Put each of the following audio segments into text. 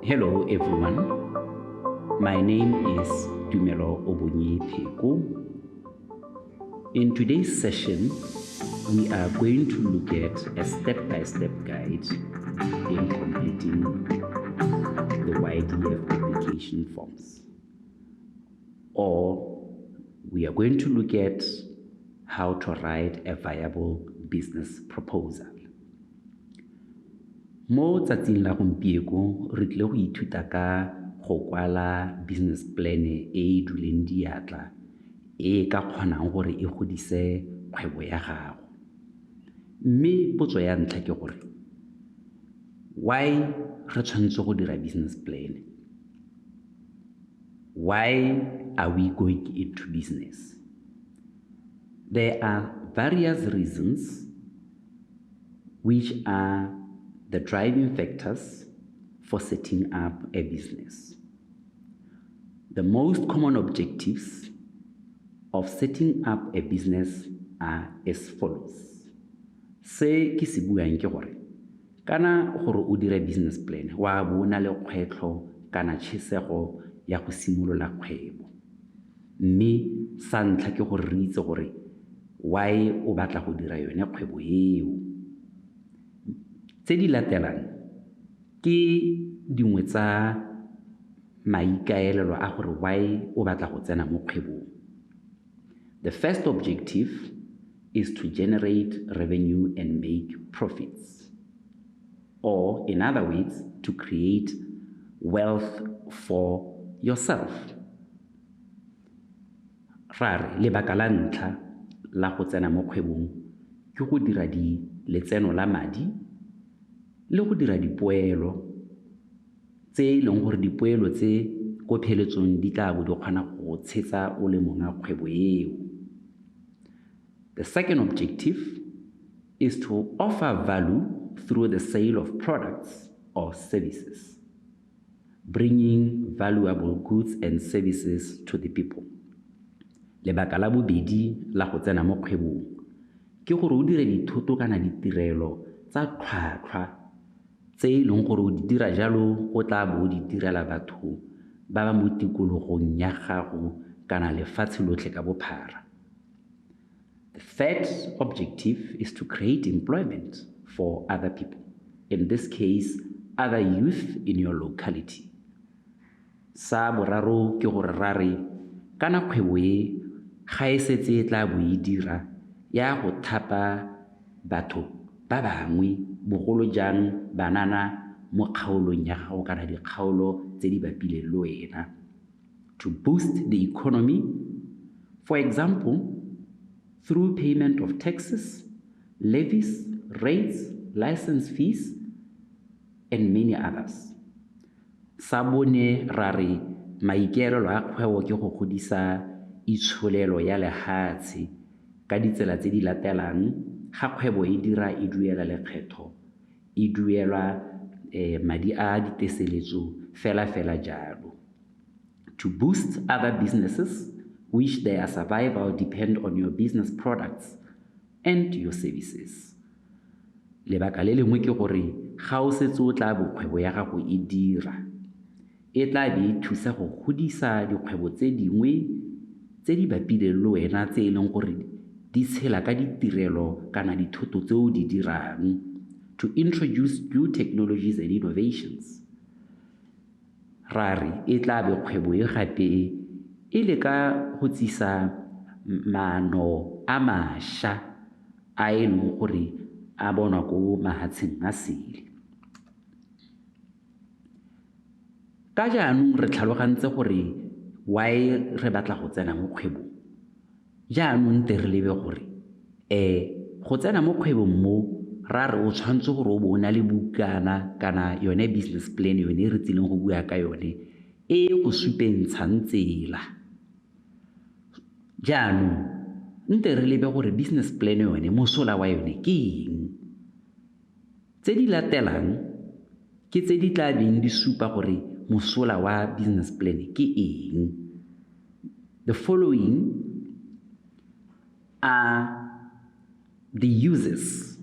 Hello everyone, my name is Dumelo Obonyi Peko. In today's session, we are going to look at a step-by-step guide in completing the Ydf application forms. Or we are going to look at how to write a viable business proposal. Mo tsatsing la gompieko re tle go ithuta ka go kwala business plan e duleng diatla e ka kgonang gore e godise kgwebo ya gago. Mme potso ya ntlha ke gore why re tshwanetse go dira business plan? Why are we going into business? There are various reasons which are the driving factors for setting up a business. The most common objectives of setting up a business are as follows. Se ke se buang ke gore kana gore o dire business plan wa bona le kgwetlho kana tshesego ya go simolola kgwebo. Mme sa ntlha ke gore re itse gore why o batla go dira yone kgwebo eo. Tse di latelang ke dingwe tsa maikaelelo a gore why o batla go tsena mo kgwebong. The first objective is to generate revenue and make profits, or in other words, to create wealth for yourself. Rare lebaka la ntlha la go tsena mo kgwebong ke go dira letseno la madi le go dira dipoelo tse e leng gore dipoelo tse ko pheletsong di tla bo di kgona go tshetsa o le monga kgwebo eo. The second objective is to offer value through the sale of products or services, bringing valuable goods and services to the people. Lebaka la bobedi la go tsena mo kgwebong ke gore o dire dithoto kana ditirelo tsa tlhwatlhwa tse e leng gore o di dira jalo go tla bo di direla batho ba ba mo tikologong ya gago kana lefatshe lotlhe ka bophara. The third objective is to create employment for other people, in this case, other youth in your locality. Sa boraro ke gore rare kana kgwebo e ga e setse e tla bo e dira ya go thapa batho ba bangwe bogolo jang banana mo kgaolong ya gago kana dikgaolo tse di bapileng le wena, to boost the economy, for example, through payment of taxes, levies, rates, license fees, and many others. Sa bone rare maikaelelo a kgwebo ke go godisa itsholelo ya lehatshe ka ditsela tse di latelang. Ga kgwebo e dira e duela lekgetho, e duela madi a diteseletso fela jalo. To boost other businesses which their survival depend on your business products and your services. Lebaka le lengwe ke gore ga o setse o tla bo kgwebo ya gago e dira e tla be e thusa go godisa dikgwebo tse dingwe tse di bapileng le wena tse e leng gore di tshela ka ditirelo kana dithoto tse o di dirang, to introduce new technologies and innovations. Rare e tla be kgwebo e gape e le ka go tsisa maano a mašwa a e leng gore a bonwa ko mahatsheng a sele. Ka jaanong re tlhalogantse gore why re batla go tsena mo kgwebong. Jaanong te re lebe gore go tsena mo kgwebong mo ra re o tshwanetse gore o bo o na le bukana kana yone business plan yone re tsileng go bua ka yone e go supentshang tsela. Jaanong nte re lebe gore business plan yone mosola wa yone ke eng. Tse di latelang ke tse di tla beng di supa gore mosola wa business plan ke eng. The following are the uses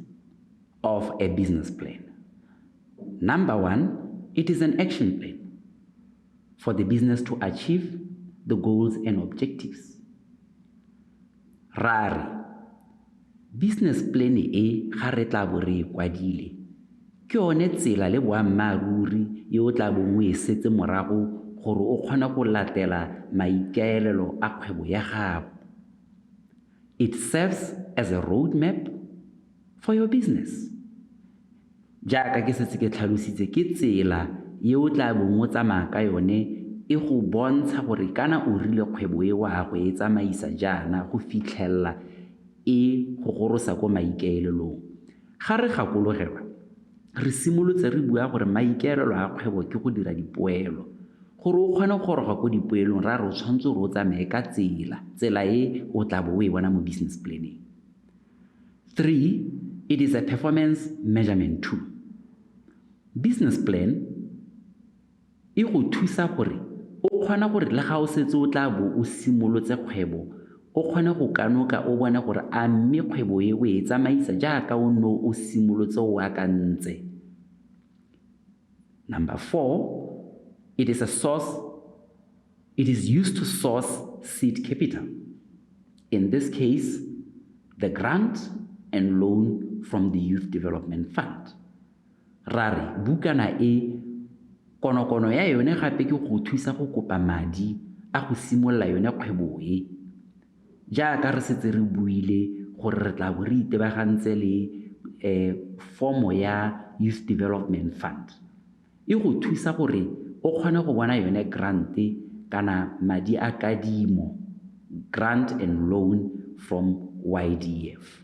of a business plan. Number one, it is an action plan for the business to achieve the goals and objectives. Ra re business plan e ga re tla bo re kwadile ke yone tsela le boammaruri e o tla bongwe e setse morago gore o kgona go latela maikaelelo a kgwebo ya gago. It serves as a roadmap for your business. Jaaka ke setse ke tlhalositse ke tsela ye o tla bongwe tsamaya ka yone e go bontsha gore kana o rile kgwebo e wa go e tsamaisa jaana go fitlhella e go gorosa ko maikaelelong. Ga re gakologelwa re simolotse re bua gore maikaelelo a kgwebo ke go dira dipoelo gore o kgone go goroga ko dipoelong ra re o tshwanetse gore o tsamaye ka tsela e o tla bo o e bona mo business planning. 3, it is a performance measurement tool. Business plan e go thusa gore o kgona gore le ga o setse o tla bo o simolotse kgwebo o kgone go kanoka o bona gore a mme kgwebo e o e tsamaisa jaaka o no o simolotse o akantse. Number 4, it is used to source seed capital. In this case, the grant and loan from the Youth Development Fund. Rare bukana e konokono ya yone gape ke go thusa go kopa madi a go simolla yone kgwebo e. Jaaka re setse re buile gore re tla bo re itebagantse le formo ya Youth Development Fund. E go thusa gore o kgone go bona yone grant kana madi a kadimo, grant and loan from Ydf.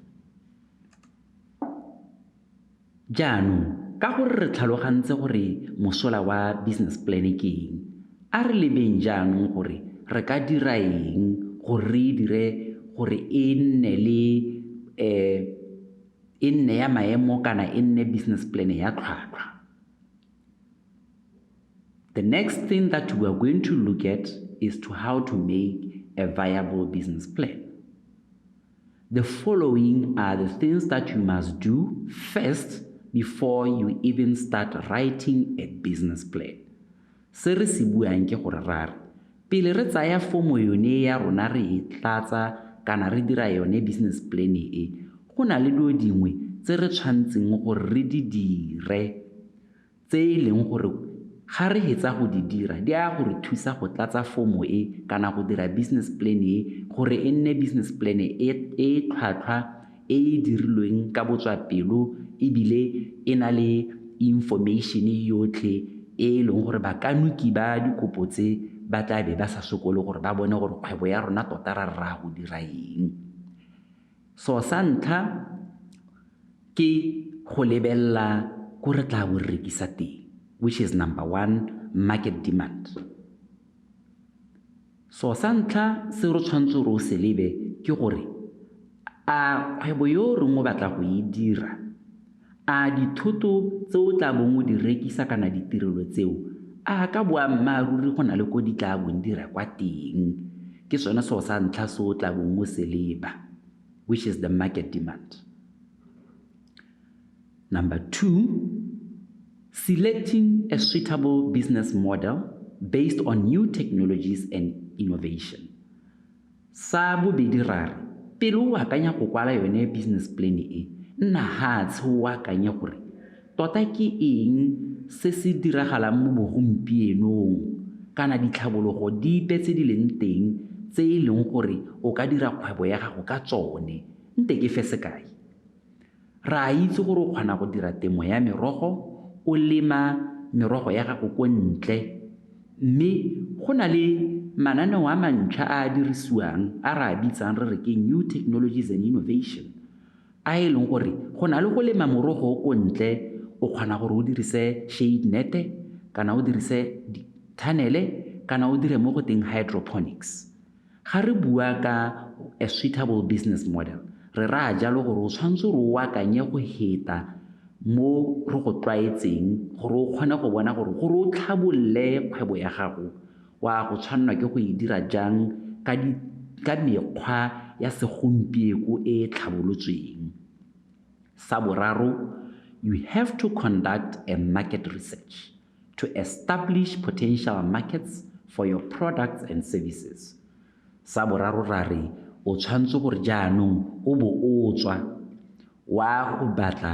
Jaanong ka gore re tlhalogantse gore mosola wa business plan ke eng, a re lebeng jaanong gore re ka dira eng gore re dire gore e nne ya maemo kana e nne business plan ya tlhwatlhwa. The next thing that we are going to look at is to how to make a viable business plan. The following are the things that you must do first before you even start writing a business plan. Se re se buang ke gore rare pele re tsaya fomo yone ya rona re e tlatsa kana re dira yone business plan e go na le dilo dingwe tse re tshwantseng gore re di dire tse e leng gore ga re hetsa go di dira di a go re thusa go tlatsa fomo e kana go dira business plan e gore e nne business plan e tlhwatlhwa e dirilweng ka botswapelo ebile e na le information yotlhe e leng gore bakanuki ba dikopo tse ba tla be ba sa sokole gore ba bone gore kgwebo ya rona tota ra rra go dira eng. So sa ntlha ke go lebella go re tla bo rekisa teng, which is number 1, market demand. So sa ntlha se re tshwanetse re o se lebe ke gore a kgwebo yo reng o batla go e dira a dithoto tse o tla bong o di rekisa kana ditirelo tseo a ka boammaaruri go na le ko di tla bong dira kwa teng. Ke sone seo sa ntlha se o tla bong o se leba, which is the market demand. Number 2, selecting a suitable business model based on new technologies and innovation. Sa bobedi rare pele o akanya go kwala yone business plan e nna hatshe o akanya gore tota ke eng se se diragalang mo bogompienong kana ditlhabologo dipe tse di leng teng tse e leng gore o ka dira kgwebo ya gago ka tsone. Nte ke fe sekai, ra itse gore o kgona go dira temo ya merogo, o lema merogo ya gago ko ntle, mme go na le mananeo a mantšha a dirisiwang a ra bitsang re re ke new technologies and innovation a e leng gore go na le go lema morogo ko ntle o kgona gore o dirise shade net kana o dirise tunnel kana o dire mo go teng hydroponics. Ga re bua ka a suitable business model re ra jalo gore o tshwanetse gore o akanye go heta mo re go tlwaetseng gore o kgone go bona gore o tlhabolle kgwebo ya gago wa go tshwanela ke go e dira jang ka mekgwa ya segompieko e tlhabolotsweng. Sa boraro, you have to conduct a market research to establish potential markets for your products and services. Sa boraro ra re o tshwanetse gore jaanong o bo o tswa wa go batla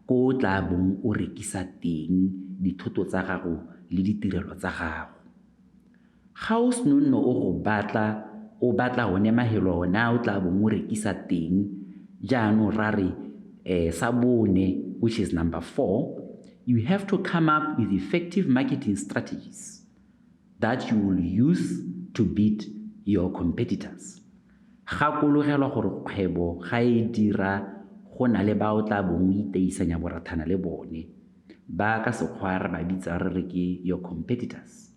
ko tla bong o rekisa teng dithoto tsa gago le ditirelo tsa gago. Ga o senonno o batla one mahelo ona o tla bong o rekisa teng jaanong ra re sa bone, which is number 4, you have to come up with effective marketing strategies that you will use to beat your competitors. Gakologelwa gore kgwebo ga e dira go na le ba o tla bong iteisanya borathana le bone ba ka sekgwa re ba bitsa re re ke your competitors.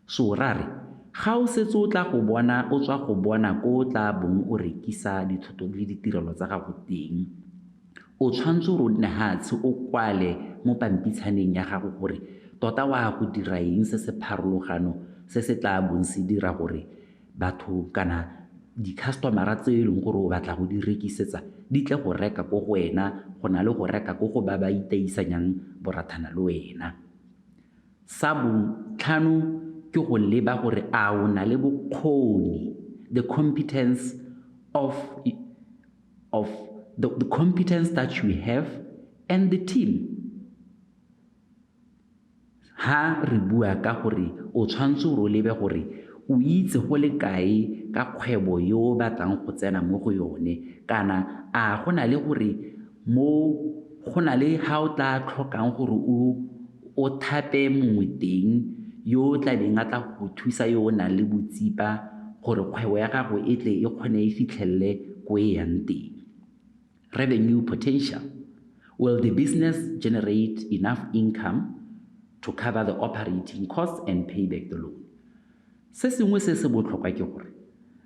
So ra re ga o setse o tswa go bona ko o tla bong o rekisa dithoto le ditirelo tsa gago teng, o tshwanetse go nne hatshe o kwale mo pampitshaneng ya gago gore tota wa go dira eng se se pharologano se se tla bong se dira gore batho kana di-customera tse e leng gore o batla go di rekisetsa di tle go reka ko go wena go na le go reka ko go ba ba iteisanyang borathana le wena. Sa botlhano ke go leba gore a o na le bokgoni, the competence the competence that you have and the team. Ha re bua ka gore o tshwanetse go lebe gore o itse go le kae ka kgwebo yo batlang go tsena mo go yone kana a go na le gore go na le ha o tla tlhokang gore o thape mongwe teng yo tla beng a tla go thusa yo o nang le botsipa gore kgwebo ya gago e tle e kgone e fitlhelele ko e yang teng. Revenue potential. Will the business generate enough income to cover the operating costs and pay back the loan? Se sengwe se se botlhokwa ke gore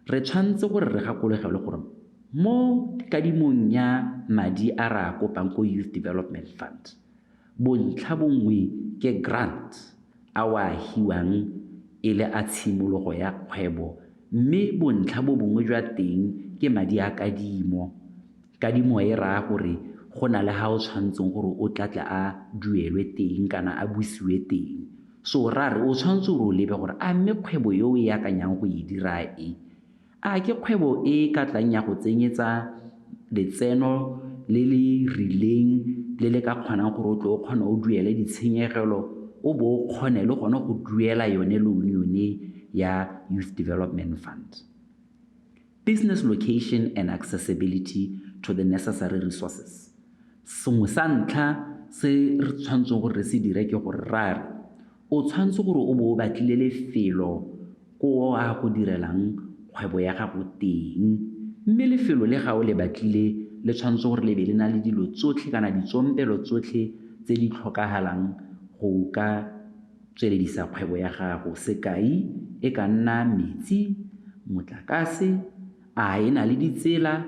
re tshwanetse gore re gakologelwe gore mo kadimong ya madi a ra kopang ko Youth Development Fund, bontlha bongwe ke grant a wa hiwang e le a tshimologo ya kgwebo, mme bontlha bo bongwe jwa teng ke madi a kadimo e raya gore go na le ha o tshwanetseng gore o tlatla a duelwe teng kana a busiwe teng. So ra re o tshwanetse gore o lebe gore a mme kgwebo yo o e akanyang go e dira a ke kgwebo e ka tlang ya go tsenyetsa letseno le le rileng le le ka kgonang gore o tle o kgone o duele ditshenyegelo o bo o kgone le gone go duela yone loan yone ya Youth Development Fund. Business location and accessibility to the necessary resources. Sengwe sa ntlha se re tshwanetseng gore re se dire ke gore ra re o tshwanetse gore o bo o batlile lefelo ko a go direlang kgwebo ya gago teng, mme lefelo le ga o le batlile le tshwanetse gore le be le na le dilo tsotlhe kana ditsompelo tsotlhe tse di tlhokagalang go ka tsweledisa kgwebo ya gago. Sekai e ka nna metsi, motlakase, a e na le ditsela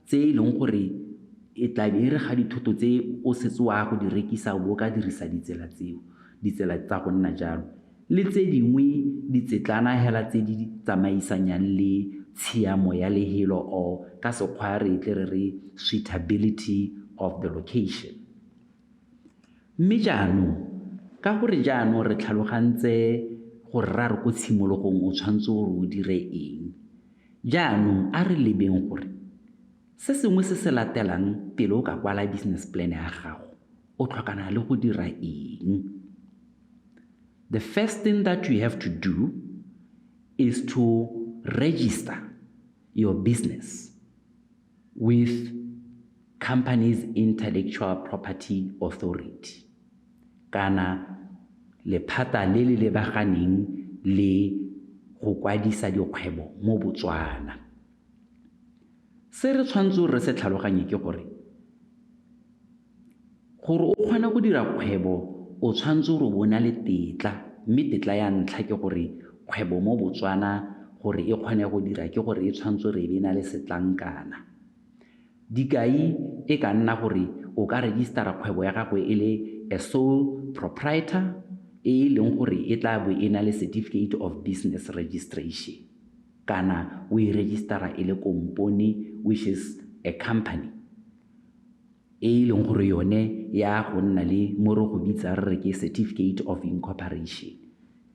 tse e leng gore e tla be re ga dithoto tse o setse wa go di rekisa o ka dirisa ditsela tseo, ditsela tsa go nna jalo le tse dingwe ditsetlana hela tse di tsamaisanyang le tshiamo ya lehelo o ka sekgwa re tle re suitability of the location. Mme jaanong ka gore jaanong re tlhalogantse gore ra re ko tshimologong o tshwanetse gore o dire eng, jaanong a re lebeng gore se sengwe se se latelang pele o ka kwala business plan ya gago o tlhokana le go dira eng. The first thing that you have to do is to register your business with Companies Intellectual Property Authority kana lephata le le lebaganeng le go kwadisa dikgwebo mo Botswana. Se re tshwanetse re se tlhaloganye ke gore o kgona go dira kgwebo o tshwanetse gore bona le tetla, mme tetla ya ntlha ke gore kgwebo mo Botswana gore e kgone go dira ke gore e tshwanetse gore e be na le setlankana. Dikai e ka nna gore o ka registera kgwebo ya gago e le a sole proprietor e leng gore e tla bo e na le certificate of business registration, kana o e registera e le company which is a company. e leng gore yone ya go nna le mo re go bitsa re re ke certificate of incorporation.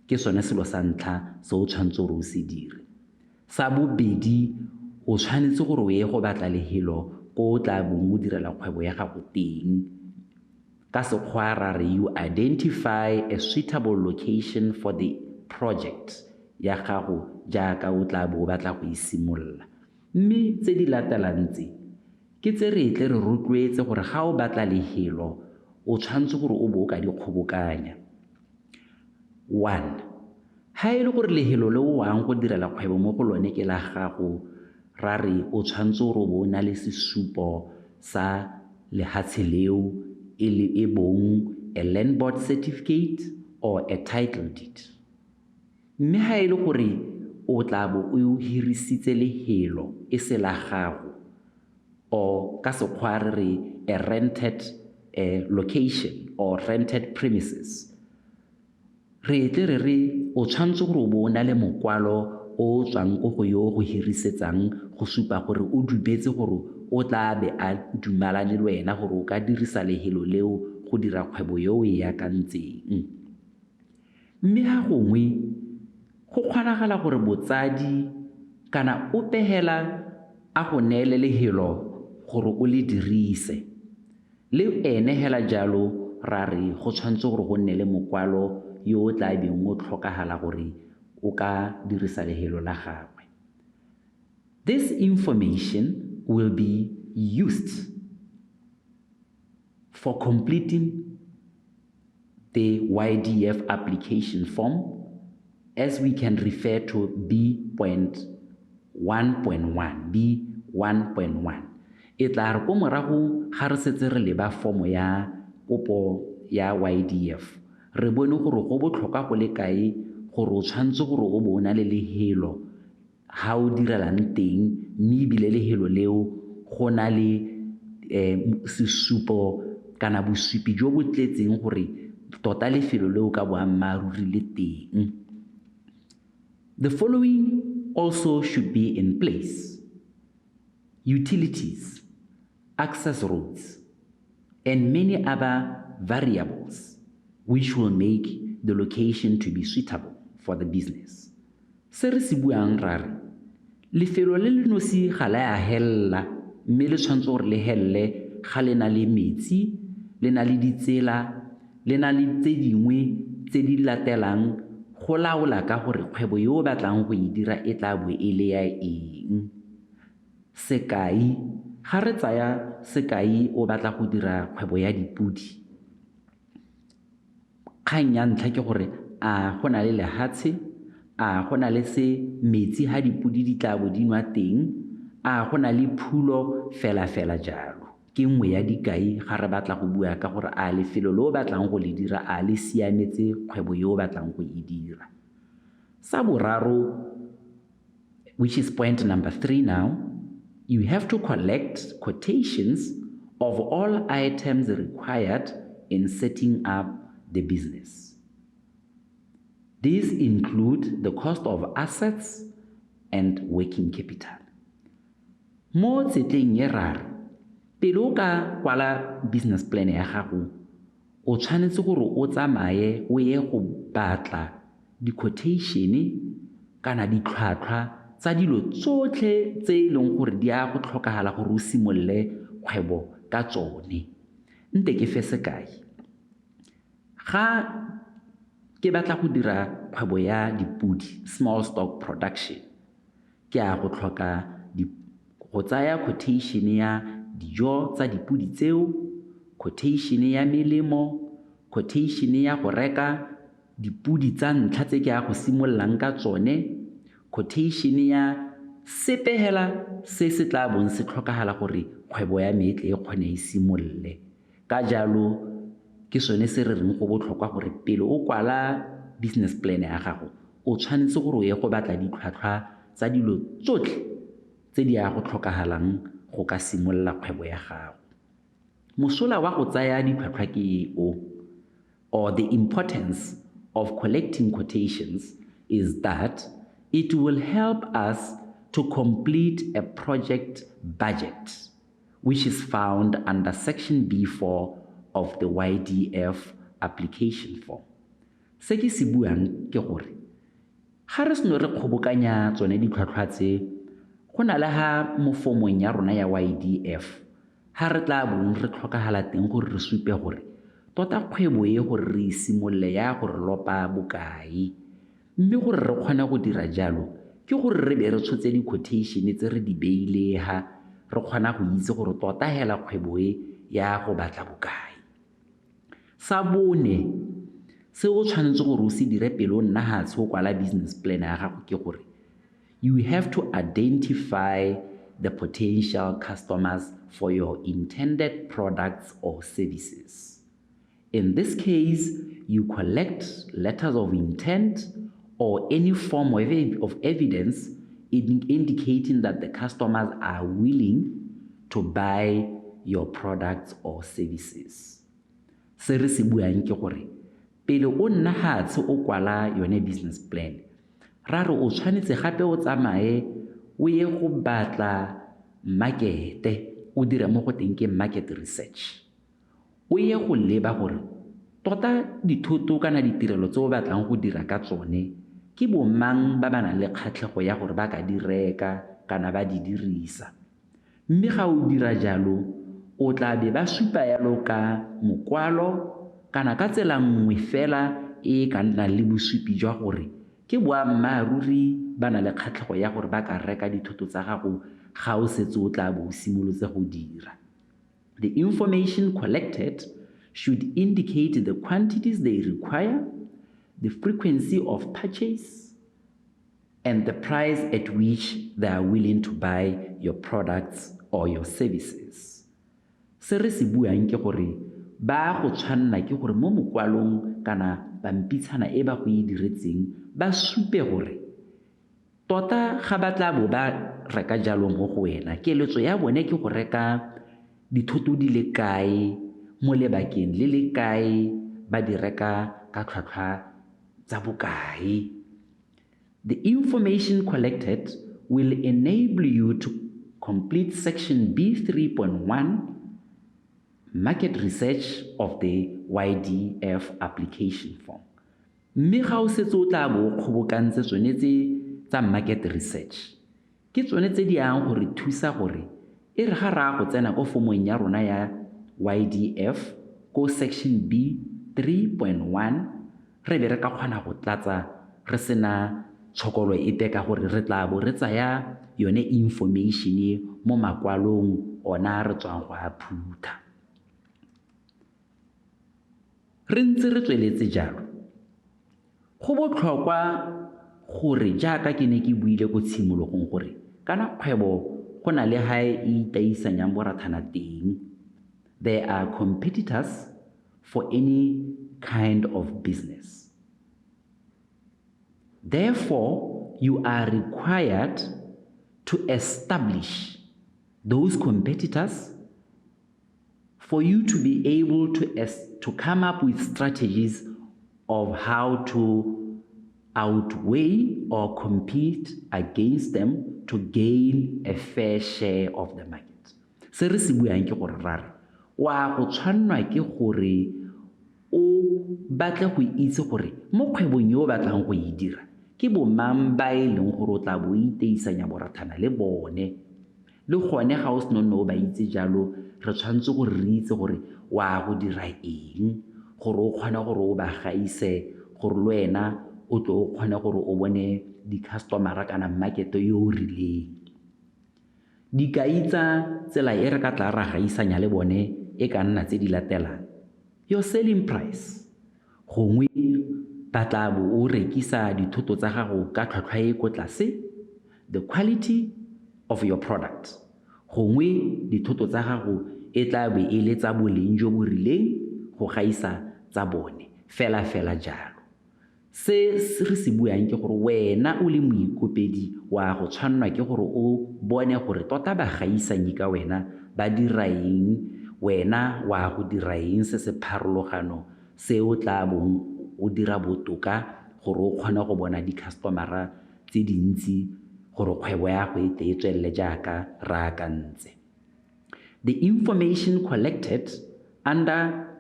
Ke sone selo sa ntlha se o tshwanetse gore o se dire. Sa bobedi, o tshwanetse gore o ye go batla lehelo ko o tla bong o direla kgwebo ya gago teng. Ka sekgwa ra re you identify a suitable location for the project ya gago jaaka o tla bo o batla go e simolola. Mme tse di latelang tse ke tse re tle re rotloetse gore ga o batla lehelo o tshwanetse gore o bo o ka di kgobokanya. 1. Ha e le gore lehelo le o yang go direla kgwebo mo go lone ke la gago, ra re o tshwanetse gore o bo o na le sesupo sa lehatshe leo e bong a land board certificate or a title deed. Mme ha e le gore o tla bo o hirisitse lehelo e se la gago, or ka sekgwa re re a rented location or rented premises, re tle re re o tshwanetse gore o bo o na le mokwalo o tswang ko go yo go hirisetsang go supa gore o dumetse gore o tla be a dumalane le wena gore o ka dirisa lehelo leo go dira kgwebo yo o e akantseng. Mme ha gongwe go kgonagala gore botsadi kana o pehela a go neele lehelo gore o le dirise, le ene hela jalo ra re go tshwanetse gore go nne le mokwalo yo o tla beng o tlhokagala gore o ka dirisa lehelo la gagwe. This information will be used for completing the Ydf application form, as we can refer to B.1.1. E tla re ko morago ga re setse re leba formo ya kopo ya Ydf, re bone gore go botlhokwa go le kae gore o tshwanetse gore o bo o na le lehelo ha o direlang teng, mme ebile lehelo leo go na le sesupo kana bosupi jo bo tletseng gore tota lefelo leo ka boammaaruri le teng. The following also should be in place: utilities, access roads, and many other variables which will make the location to be suitable for the business. Se re se buang ra re lefelo le le nosi ga la ya hella, mme le tshwanetse gore le helle ga le na le metsi, le na le ditsela, le na le tse dingwe tse di latelang go laola ka gore kgwebo yo o batlang go e dira e tla bo e le ya eng. Sekai, ga re tsaya sekai o batla go dira kgwebo ya dipudi, kgang ya ntlha ke gore a go na le lehatshe, a go na le se metsi ha dipudi di tla bo di nwa teng, a go na le phulo fela jalo. Ke nngwe ya dikai ga re batla go bua ka gore a lefelo le o batlang go le dira a le siametse kgwebo yo o batlang go e dira. Sa boraro, which is point number 3 now, you have to collect quotations of all items required in setting up the business. These include the cost of assets and working capital. Mo tsetleng ye rare, pele o ka kwala business plan ya gago, o tshwanetse gore o tsamaye o ye go batla di-quotation kana ditlhwatlhwa tsa dilo tsotlhe tse e leng gore di a go tlhokagala gore o simolole kgwebo ka tsone. Nte ke fe sekai. Ga ke batla go dira kgwebo ya dipudi, small stock production, ke a go tlhoka go tsaya quotation ya dijo tsa dipudi tseo, quotation ya melemo, quotation ya go reka dipudi tsa ntlha tse ke a go simololang ka tsone, quotation ya sepehela se se tla bong se tlhokagala gore kgwebo ya me e kgone e simolole. Ka jalo ke sone se re reng go botlhokwa gore pele o kwala business plan ya gago o tshwanetse gore o ye go batla ditlhwatlhwa tsa dilo tsotlhe tse di a go tlhokagalang go ka simolola kgwebo ya gago. Mosola wa go tsaya ditlhwatlhwa ke o, or the importance of collecting quotations, is that it will help us to complete a project budget, which is found under Section B4 of the Ydf application form. Se ke se buang ke gore ga re seno re kgobokanya tsone ditlhwatlhwa tse go na le ha mo formong ya rona ya Ydf ha re tla bong re tlhokagala teng gore re supe gore tota kgwebo e gore re simolole ya gore lopa bokae mme gore re kgona go dira jalo ke gore re be re tshotse di-quotation tse re di beile ha re kgona go itse gore tota hela kgwebo e ya go batla bokae. Sa bone se o tshwanetse gore o se dire pele o nna hatshe o kwala business plan ya gago ke gore you have to identify the potential customers for your intended products or services. In this case, you collect letters of intent or any form of evidence indicating that the customers are willing to buy your products or services. Se re se buang ke gore pele o nna hatshe o kwala yone business plan ra re o tshwanetse gape o tsamaye o ye go batla markete o dira mo go teng ke market research o ye go leba gore tota dithoto kana ditirelo tse o batlang go dira ka tsone ke bomang ba bana le kgatlhego ya gore ba ka di reka kana ba di dirisa mme ga o dira jalo o tla be ba supa yalo ka mokwalo kana ka tsela nngwe fela e ka nna le bosupi jwa gore ke boammaaruri ba na le kgatlhego ya gore ba ka reka dithoto tsa gago ga o setse o tla bo o simolotse go dira. The information collected should indicate the quantities they require, the frequency of purchase, and the price at which they are willing to buy your products or your services. Se re se buang ke gore ba go tshwanna ke gore mo mokwalong kana pampitshana e ba go e diretseng ba supe gore tota ga ba tla bo ba reka jalo mo go wena keletso ya bone ke go reka dithoto di le kae mo lebakeng le le kae ba di reka ka tlhwatlhwa tsa bokae. The information collected will enable you to complete Section B3.1 Market Research of the Ydf application form. Mme ga o setse o tla bo kgobokantse tsone tsa market research ke tsone tse di yang gore thusa gore e re ga ra go tsena ko formong ya rona ya Ydf ko Section B3.1 re be re ka kgona go tlatsa re sena tshokolo epe ka gore re tla bo re tsaya yone information mo makwalong ona re tswang go a phutha. Re ntse re tsweletse jalo go botlhokwa gore jaaka ke ne ke buile go tshimologong gore kana kgwebo go na le ha e itaisanyang borathana teng. There are competitors for any kind of business. Therefore, you are required to establish those competitors for you to be able to come up with strategies of how to outweigh or compete against them to gain a fair share of the market. Se re se buang ke gore rare wa go tshwanwa ke gore o batla go itse gore mo kgwebong yo batlang go e dira ke bomang ba e leng gore o tla bo iteisanya borathana le bone le gone ga o seno no ba itse jalo re tshwantse gore re itse gore wa go dira eng gore o kgona gore o ba gaise gore le wena o tlo o kgona gore o bone di-customer kana market yo o rileng. Dikai tsa tsela e re ka tla ra gaisanya le bone e ka nna tse di latelang. Your selling price gongwe ba tla bo o rekisa dithoto tsa gago ka tlhwatlhwa e ko tlase. The quality of your product gongwe dithoto tsa gago e tla be e le tsa boleng jo bo rileng go gaisa tsa bone fela jalo. Se re se buang ke gore wena o le moikopedi wa go tshwanwa ke gore o bone gore tota ba gaisanyi ka wena ba dira eng wena wa go dira eng se se pharologano se o tla bong o dira botoka gore o kgone go bona di-customera tse dintsi gore kgwebo ya go e tswelele jaaka ra kantse. The information collected under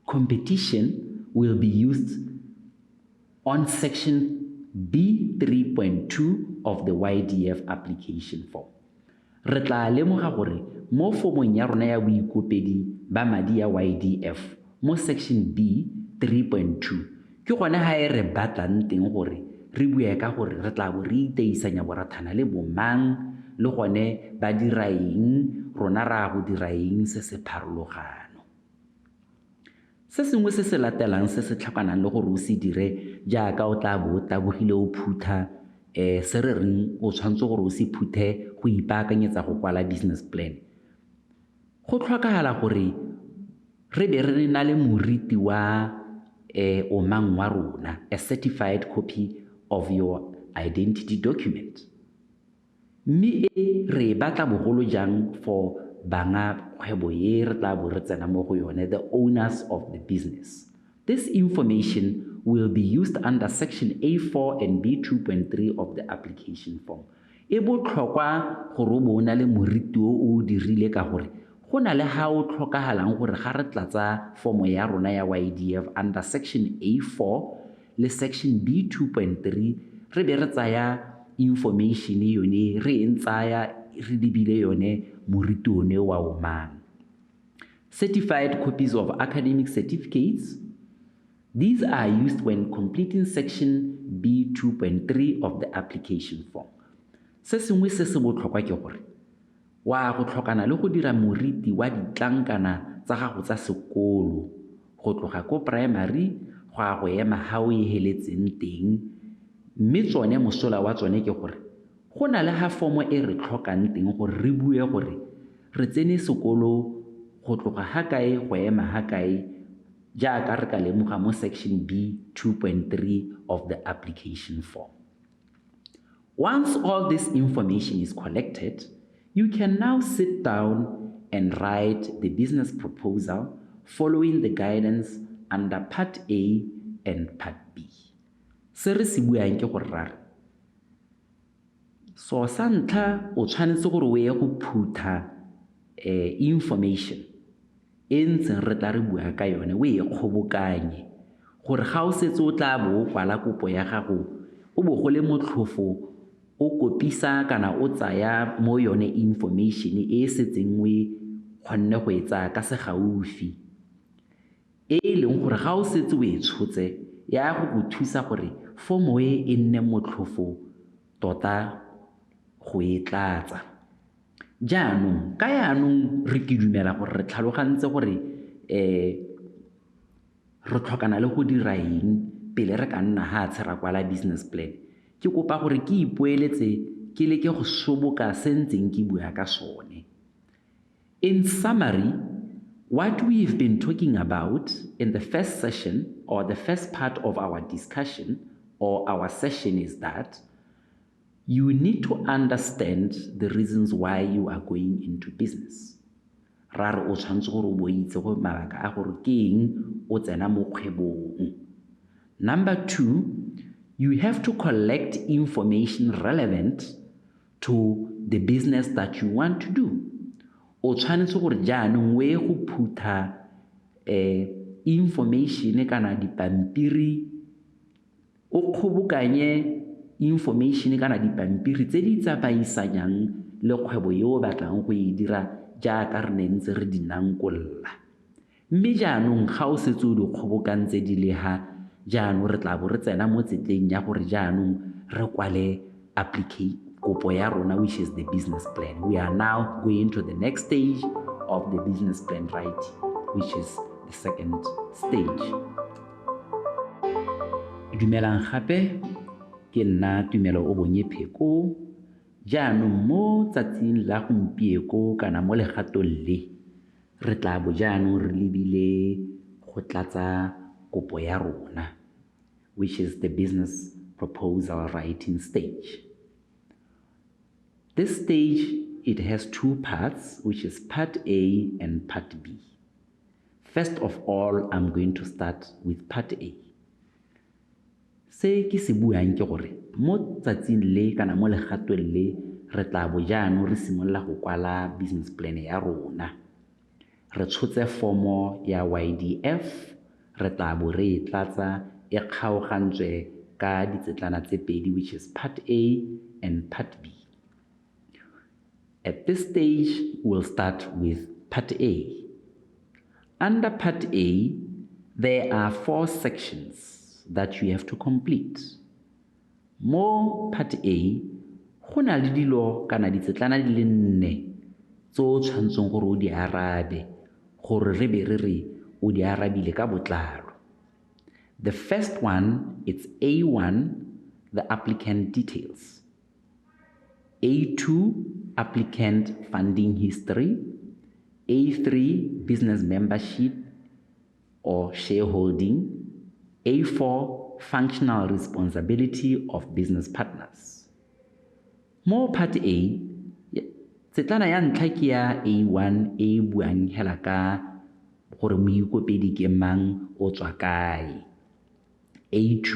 competition will be used on section B 3.2 of the Ydf application form. Re tla lemoga gore mo formong ya rona ya boikopedi ba madi ya Ydf mo section B 3.2 ke gone ha e re batlang teng gore re bue ka gore re tla bo re iteisanya borathana le bomang le gone ba dira eng rona ra go dira eng se se pharologano. Se sengwe se se latelang se se tlhokanang le gore o se dire jaaka o tla bo tabogile o phutha se re reng o tshwanetse gore o se phuthe go ipaakanyetsa go kwala business plan. Go tlhokagala gore re be re na le moriti wa omang wa rona, a certified copy of your identity document. Mme re batla bogolo jang for banga kgwebo ye re tla bo re tsena mo go yone, the owners of the business. This information will be used under section A4 and B2.3 of the application form. E botlhokwa gore o bo na le moriti o dirile ka gore go na le ha o tlhokagalang gore ga re tlatsa formo ya rona ya Ydf under section A4 le section B2.3 re be re tsaya information yone re entsaya re dibile yone moriti one wa o mang. Certified copies of academic certificates. These are used when completing section B2.3 of the application form. Se sengwe se se botlhokwa ke gore wa go tlhokana le go dira moriti wa ditlankana tsa gago tsa sekolo go tloga ko primary go a go ema ha o e heletseng teng, mme tsone mosola wa tsone ke gore go na le ha formo e re tlhokang teng gore re bue gore re tsene sekolo go tloga ha kae go ema ha kae jaaka re ka lemoga mo section B 2.3 of the application form. Once all this information is collected, you can now sit down and write the business proposal following the guidance under Part A and Part B. Se re se buang ke gore rare so sa ntlha o tshwanetse gore o ye go phutha information e ntseng re tla re bua ka yone o e kgobokanye gore ga o setse o tla bo o kwala kopo ya gago o bo go le motlhofo o kopisa kana o tsaya mo yone information e setseng we kgonne go etsa ka se gaufi e leng gore ga o setse o e tshotse ya go thusa gore formo e nne motlhofo tota go e tlatsa. Jaanong ka yaanong re ke dumela gore re tlhalogantse gore re tlhokana le go dira eng pele re ka nna ha tshera kwala business plan. Ke kopa gore ke ipoeletse ke leke go soboka se ntseng ke bua ka sone. In summary, what we've been talking about in the first session or the first part of our discussion or our session is that you need to understand the reasons why you are going into business. Rare o tshwanetse gore o bo itse go mabaka a gore ke eng o tsena mo kgwebong. Number 2, you have to collect information relevant to the business that you want to do. O tshwanetse gore jaanong we go phutha information kana dipampiri o kgobokanye information kana dipampiri tse di tsamaisanyang le kgwebo yo o batlang go e dira jaaka re ne ntse re dinankolla. Mme jaanong ga o setse o di kgobokantse di le ha jaanong re tla bo re tsena mo tsetleng ya gore jaanong re kwale kopo ya rona, which is the business plan. We are now going to the next stage of the business plan writing, which is the second stage. Dumelang gape ke nna Tumelo o bonye pheko. Jaanong mo tsatsing la gompieko kana mo legatong le re tla bo jaanong re lebile go tlatsa kopo ya rona, which is the business proposal writing stage. This stage, it has 2 parts, which is Part A and Part B. First of all, I'm going to start with Part A. Se ke se buang ke gore mo tsatsing le kana mo legatong le re tla bo jaanong re simolola go kwala business plan ya rona. Re tshotse formo ya YDF, re tla bo re e tlatsa e kgaogantswe ka ditsetlana tse pedi, which is Part A and Part B. At this stage, we'll start with Part A. Under Part A, there are 4 sections that you have to complete. Mo Part A, go na le dilo kana ditsetlana di le 4 tso tshwantseng gore o di arabe gore re be re re o di arabile ka botlalo. The first one, it's A1, the applicant details. A2, applicant funding history. A3, business membership or shareholding. A4, functional responsibility of business partners. Mo Part A, tsetlana ya ntlha ke ya A1 e buang hela ka gore moikopedi ke mang o tswa kae. A2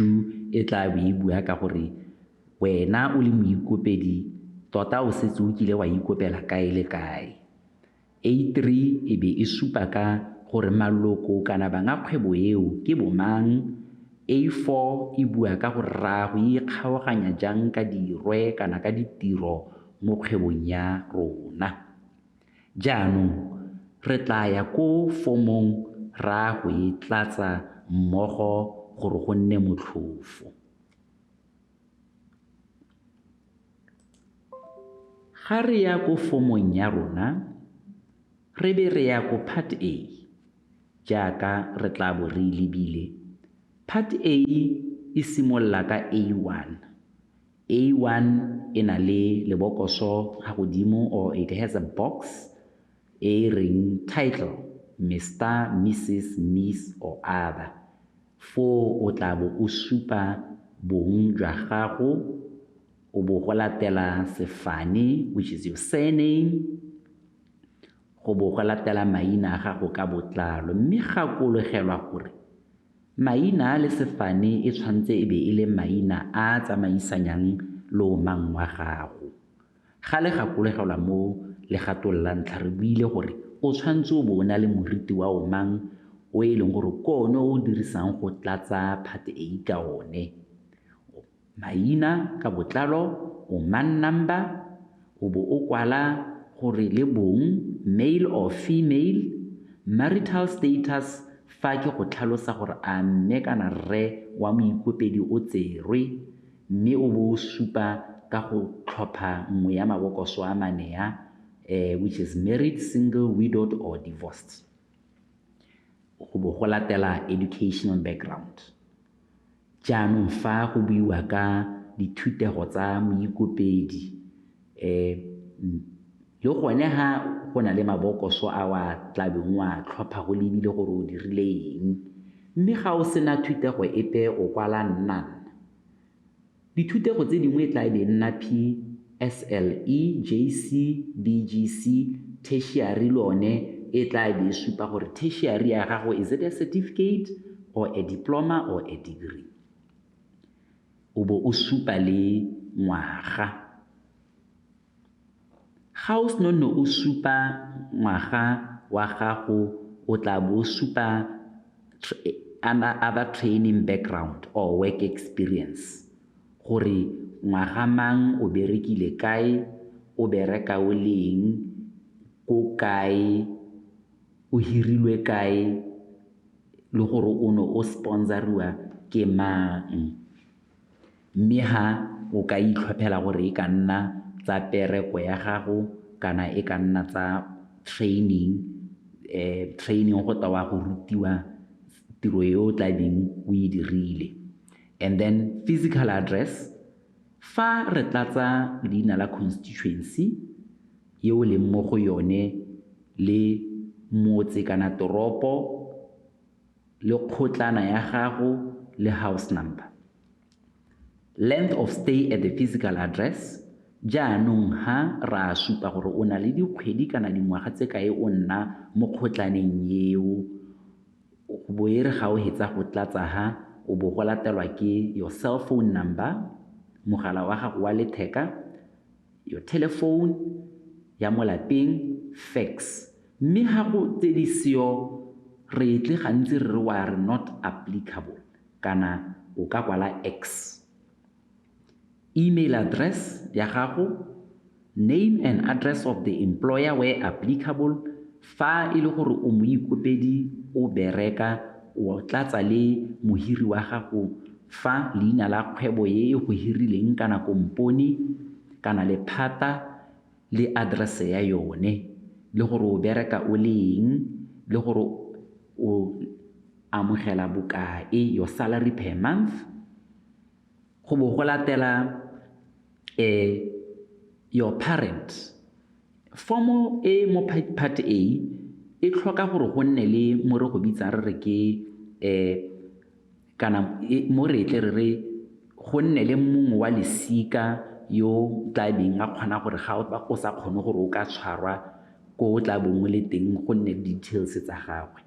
e tla be e bua ka gore wena o le moikopedi tota o setse o kile wa ikopela kae le kae. A3 e be e supa ka gore maloko kana banga kgwebo eo ke bomang. A4 e bua ka gore ra go ikgaoganya jang ka dirwe kana ka ditiro mo kgwebong ya rona. Jaanong re tla ya ko formong ra go e tlatsa mmogo gore go nne motlhofo. Ga re ya ko formong ya rona, re be re ya ko Part A jaaka re tla bo re lebile. Part A e simolola ka A1. A1 e na le lebokoso ga godimo, or it has a box e reng title, Mr., Mrs., Miss or other. Fo o tla bo o supa bong jwa gago, o bo go latela sefane, which is your surname, go bo go latela maina a gago ka botlalo, mme gakologelwa gore maina le sefane e tshwantse e be e le maina a tsamaisanyang loomang wa gago. Ga le gakologelwa mo legatong la ntlha re buile gore o tshwantse o bo o na le moriti wa omang o e leng gore ko one o dirisang go tlatsa Part A ka one. Maina ka botlalo, o man number, o bo o kwala gore le bong, male or female, marital status, fa ke go tlhalosa gore a mme kana rre wa moikopedi o tserwe, mme o bo o supa ka go tlhopha nngwe ya mabokoso a manea, which is married, single, widowed or divorced. Go bo go latela educational background. Jaanong fa go buiwa ka dithutego tsa moikopedi, le gone ha go na le mabokoso a wa tlabeng wa tlhopha go lebile gore o dirile eng, mme ga o sena thutego epe o kwala none. Dithutego tse dingwe tla be nna PSLE, JC, BGC, tertiary lone e tla be e supa gore tertiary ya gago is it a certificate or a diploma or a degree. O bo o supa le ngwaga. Ga o seno o supa ngwaga wa gago, o tla bo o supa other training background or work experience, gore ngwaga mang o berekile kae, o bereka o leng, ko kae, o hirilwe kae, le gore o no o sponsoriwa ke mang. Mme ha o ka itlhophela gore e ka nna tsa pereko ya gago kana e ka nna tsa training go tawa go rutiwa tiro yo tla beng o e dirile. And then physical address, fa re tlatsa leina la constituency ye o leng mo go yone le motse kana toropo le kgotlana ya gago le house number. Length of stay at the physical address, jaanong ha ra supa gore o na le dikgwedi kana dingwaga tse kae o nna mo kgotlaneng eo, go bo e re ga o hetsa go tlatsa ha o bo go latelwa ke your cell phone number, mogala wa gago wa letheka, your telephone, ya mo lapeng, fax. Mme ha go tse di seo re tle gantsi re wa re not applicable kana o ka kwala X. Email address ya gago, name and address of the employer where applicable. Fa e le gore o moikopedi o bereka o tlatsa le mohiri wa gago fa leina la kgwebo ye go hirileng kana komponi kana lephata le address ya yone le gore o bereka o leng le gore o amogela bokae, your salary per month. Go bo go latela your parent. Formo e mo part A e tlhoka gore go nne le mo re go bitsa re ke kana mo re tle re go nne le mongwe wa lesika yo tla beng a kgona gore ga o sa kgone gore o ka tshwarwa ko o tla bongwe le teng go nne details tsa gagwe.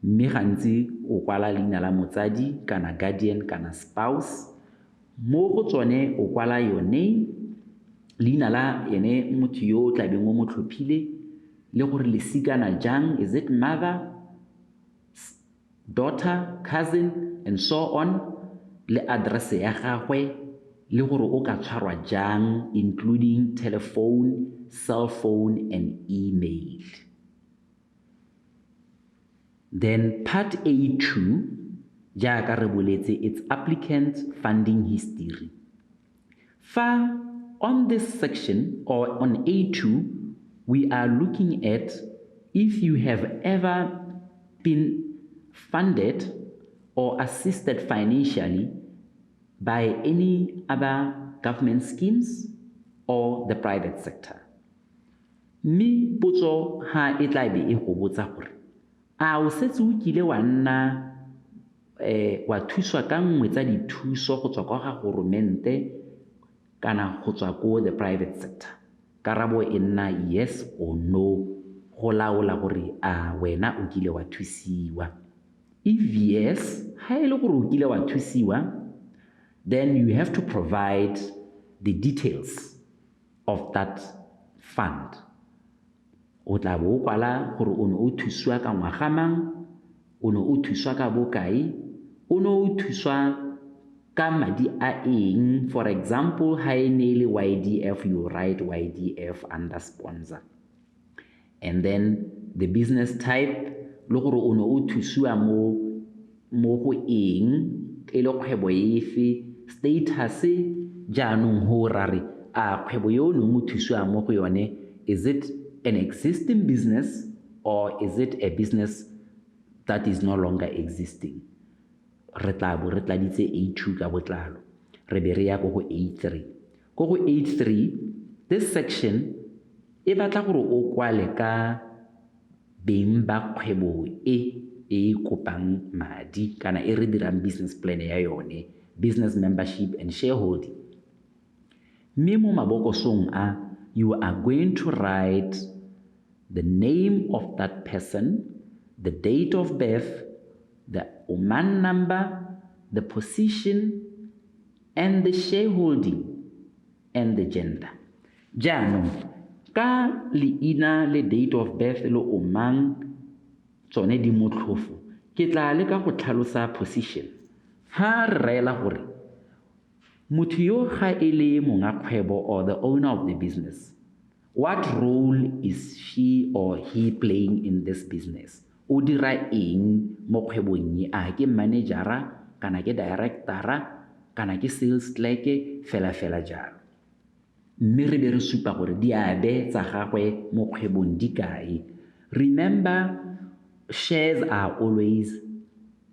Mme gantsi o kwala leina la motsadi kana guardian kana spouse. Mo go tsone o kwala your name, leina la ene motho yo o tla beng o mo tlhophile le gore lesikana jang, is it mother, daughter, cousin, and so on, le address ya gagwe le gore o ka tshwarwa jang, including telephone, cell phone, and email. Then part A2, jaaka re boletse, it's applicant funding history. Fa on this section or on A2, we are looking at if you have ever been funded or assisted financially by any other government schemes or the private sector. Mme potso ha e tla be e go botsa gore a o setse o kile wa nna wa thuswa ka nngwe tsa dithuso go tswa kwa ga goromente kana go tswa ko the private sector. Karabo e nna yes or no go laola gore a wena o kile wa thusiwa. If yes, ha e le gore o kile wa thusiwa, then you have to provide the details of that fund. O tla bo kwala gore o ne o thuswa ka ngwaga mang, o ne o thuswa ka bokae, o ne o thuswa ka madi a eng. For example, ha e ne le YDF, you write YDF under sponsor. And then the business type, le gore o ne o thuswa mo go eng, e le kgwebo efe, status jaanong ho rare a kgwebo yo no mo thuswa mo go yone, is it an existing business or is it a business that is no longer existing? Re tla bo re tladitse A2 ka botlalo re be re ya go A3. Go A3, this section e batla gore o kwale ka beng ba kgwebo e kopang madi kana e re dirang business plan ya yone, business membership and shareholding. Mme mo mabokosong a, you are going to write the name of that person, the date of birth, the Oman number, the position, and the shareholding, and the gender. Jaanong, ka leina le date of birth le Oman tsone di motlhofo, ke tla leka go tlhalosa position. Ha re reela gore motho yo ga e le monga kgwebo or the owner of the business, what role is she or he playing in this business? O dira eng mo kgwebong ye? A ke managera kana ke directora kana ke sales clerk fela jalo. Mme re be re supa gore diabe tsa gagwe mo kgwebong di kae. Remember, shares are always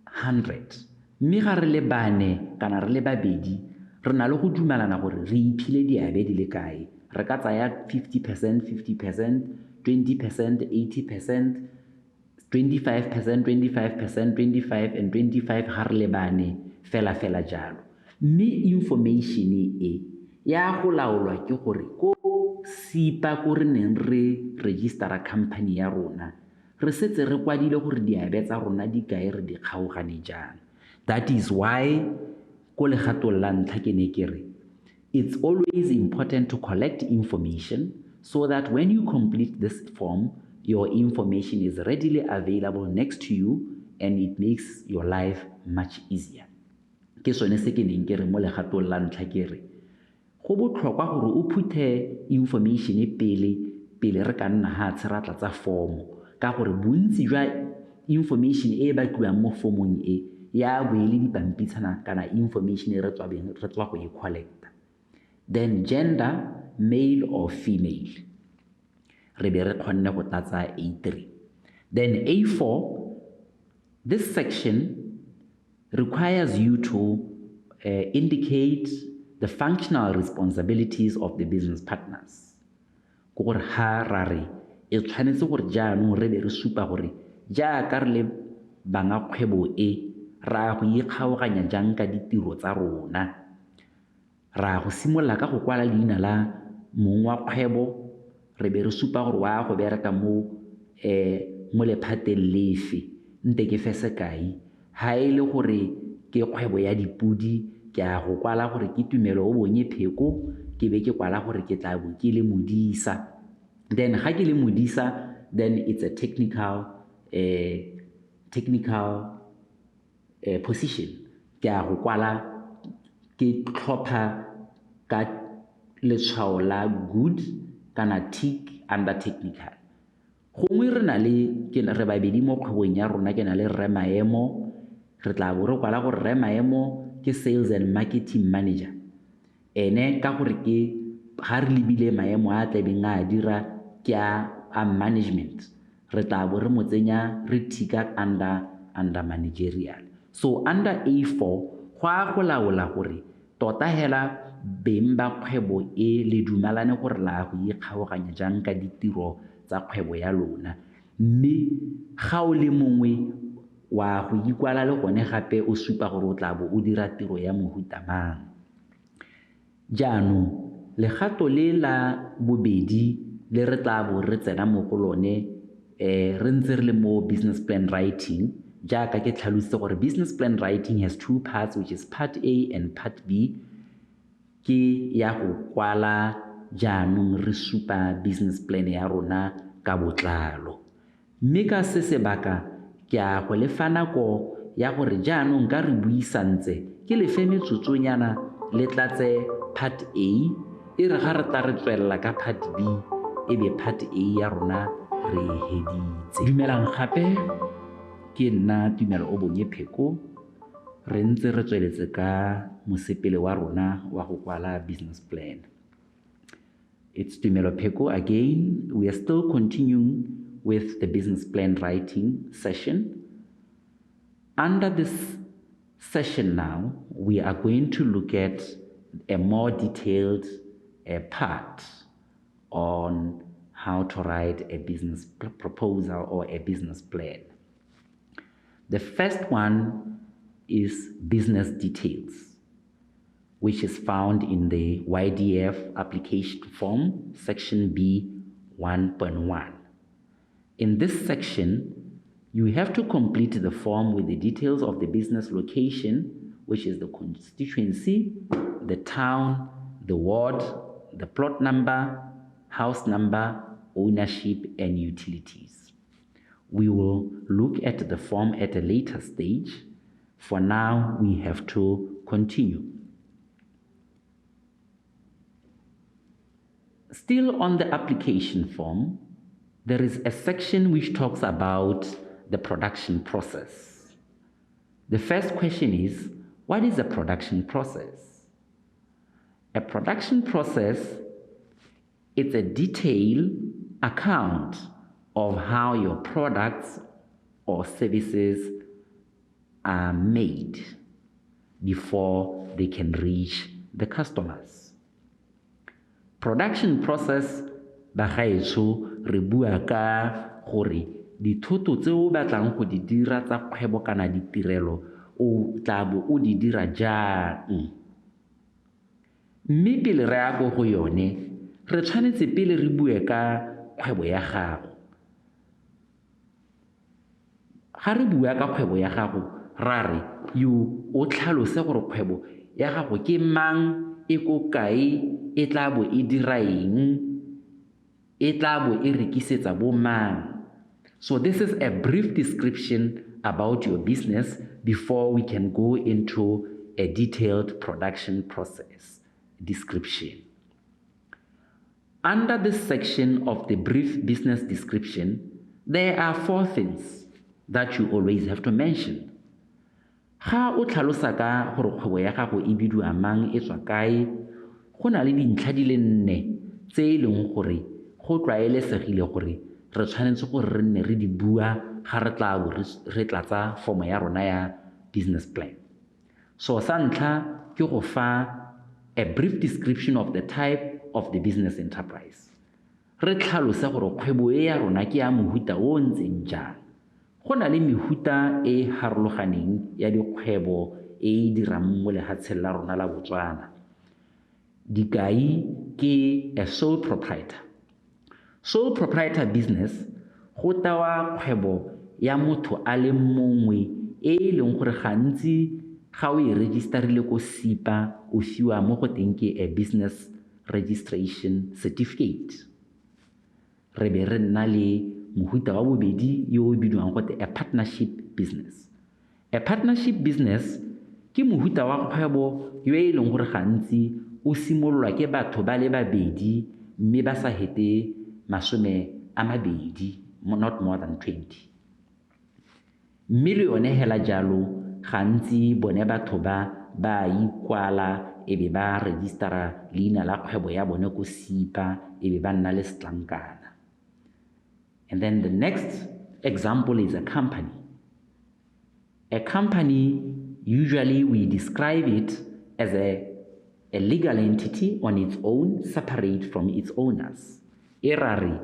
100. Mme ga re le bane kana re le babedi, re na le go dumelana gore re iphile diabe di le kae. Re ka tsaya 50%, 50%, 20%, 80%, 25%, 25%, 25 and 25 ga re le bane fela jalo. Mme information e ya go laolwa ke gore ko sipa ko re neng re registera company ya rona, re setse re kwadile gore diabe tsa rona di kae re di kgaogane jang. That is why ko legatong la ntlha ke ne ke re it's always important to collect information so that when you complete this form, your information is readily available next to you and it makes your life much easier. Ke sone se ke neng ke re mo legatong la ntlha ke re go botlhokwa gore o phuthe information pele re ka nna ha tsheratla tsa form ka gore bontsi jwa information e batliwang mo formong e ya boele dipampitshana kana information e re tswa go e collecta. Then gender, male or female. Re be re kgonne go tlatsa A3. Then A4, this section requires you to indicate the functional responsibilities of the business partners. Gore ha ra re e tshwanetse gore jaanong re be re supa gore jaaka re le banga kgwebo e ra go ikgaoganya jang ka ditiro tsa rona. Ra go simolla ka go kwala leina la mong wa kgwebo re be re supa gore wa go bereka mo lephateng lefe nte ke fe sekai ha ile gore ke kgwebo ya dipudi ke a go kwala gore ke tumelo o bonye pheko ke be ke kwala gore ke tla bo ke le modisa. Then ha ke le modisa, then it's a technical position ke a go kwala ke tlhopha ka letshwao la good kana tick under technical. Gongwe re na le re babedi mo kgwebong ya rona ke na le rre maemo re tla bo re kwala gore rre maemo ke sales and marketing manager ene ka gore ke ha re lebile maemo a tlebeng a dira ke a management re tla bo re mo tsenya re tika under managerial. So under A4 go a go laola gore tota hela beng ba kgwebo e le dumalane gore la go ikgaoganya jang ka ditiro tsa kgwebo ya lona, mme ga o le mongwe wa go ikwala le gone gape o supa gore o tla bo o dira tiro ya mohuta mang. Jaanong legato le la bobedi le re tla bo re tsena mo go lone re ntse re le mo business plan writing jaaka ke tlhalositse gore business plan writing has two parts, which is part A and part B. Ke ya go kwala jaanong re supa business plan ya rona ka botlalo, mme ka se sebaka ke a go lefa nako ya gore jaanong ka re buisantse ke lefe metsotsonyana le tlatse part A e re ga re tla re tswelela ka part B e be part A ya rona re heditse. Dumelang gape ke nna Tumelo o bonye pheko re ntse re tsweletse ka mosepele wa rona wa go kwala business plan. It's Tumelo Pheko again. We are still continuing with the business plan writing session. Under this session now, we are going to look at a more detailed part on how to write a business proposal or a business plan. The first one is business details, which is found in the Ydf application form, section B 1.1. In this section, you have to complete the form with the details of the business location, which is the constituency, the town, the ward, the plot number, house number, ownership, and utilities. We will look at the form at a later stage. For now, we have to continue. Still on the application form, there is a section which talks about the production process. The first question is, what is a production process? A production process is a detailed account of how your products or services are made before they can reach the customers. Production process ba gaetsho re bua ka gore dithoto tse o batlang go di dira tsa kgwebo kana ditirelo o tla bo o di dira jang. Mme pele re ya go yone re tshwanetse pele re bue ka kgwebo ya gago. Ga re bua ka kgwebo ya gago ra re o tlhalose gore kgwebo ya gago ke mang e ko kae, e tla bo e dira eng, e tla bo e rekisetsa bo mang. So this is a brief description about your business before we can go into a detailed production process description. Under this section of the brief business description, there are 4 things that you always have to mention. Ga o tlhalosa ka gore kgwebo ya gago e bidiwa mang, e tswa kae, go na le dintlha di le 4 tse e leng gore go tlwaelesegile gore re tshwanetse gore re nne re di bua ga re tla bo re tlatsa form ya rona ya business plan. So sa ntlha ke go fa a brief description of the type of the business enterprise. Re tlhalose gore kgwebo e ya rona ke ya mohuta o ntseng jang. Go na le mehuta e harologaneng ya dikgwebo e dirang mo lehatsheng la rona la Botswana. Dikai ke a sole proprietor. Sole proprietor business go tawa kgwebo ya motho a le mongwe e leng gore gantsi ga o e registerile ko SIPA o fiwa mo go teng ke a business registration certificate. Re be re nna le mohuta wa bobedi yo o bidiwang gote a partnership business. A partnership business ke mohuta wa kgwebo yo e leng gore gantsi o simololwa ke batho ba le babedi mme ba sa hete 20, not more than 20. Mme le yone hela jalo gantsi bone batho ba ikwala e be ba registera leina la kgwebo ya bone ko SIPA e be ba nna le setlankana. And then the next example is a company. A company, usually we describe it as a legal entity on its own, separate from its owners. Erare,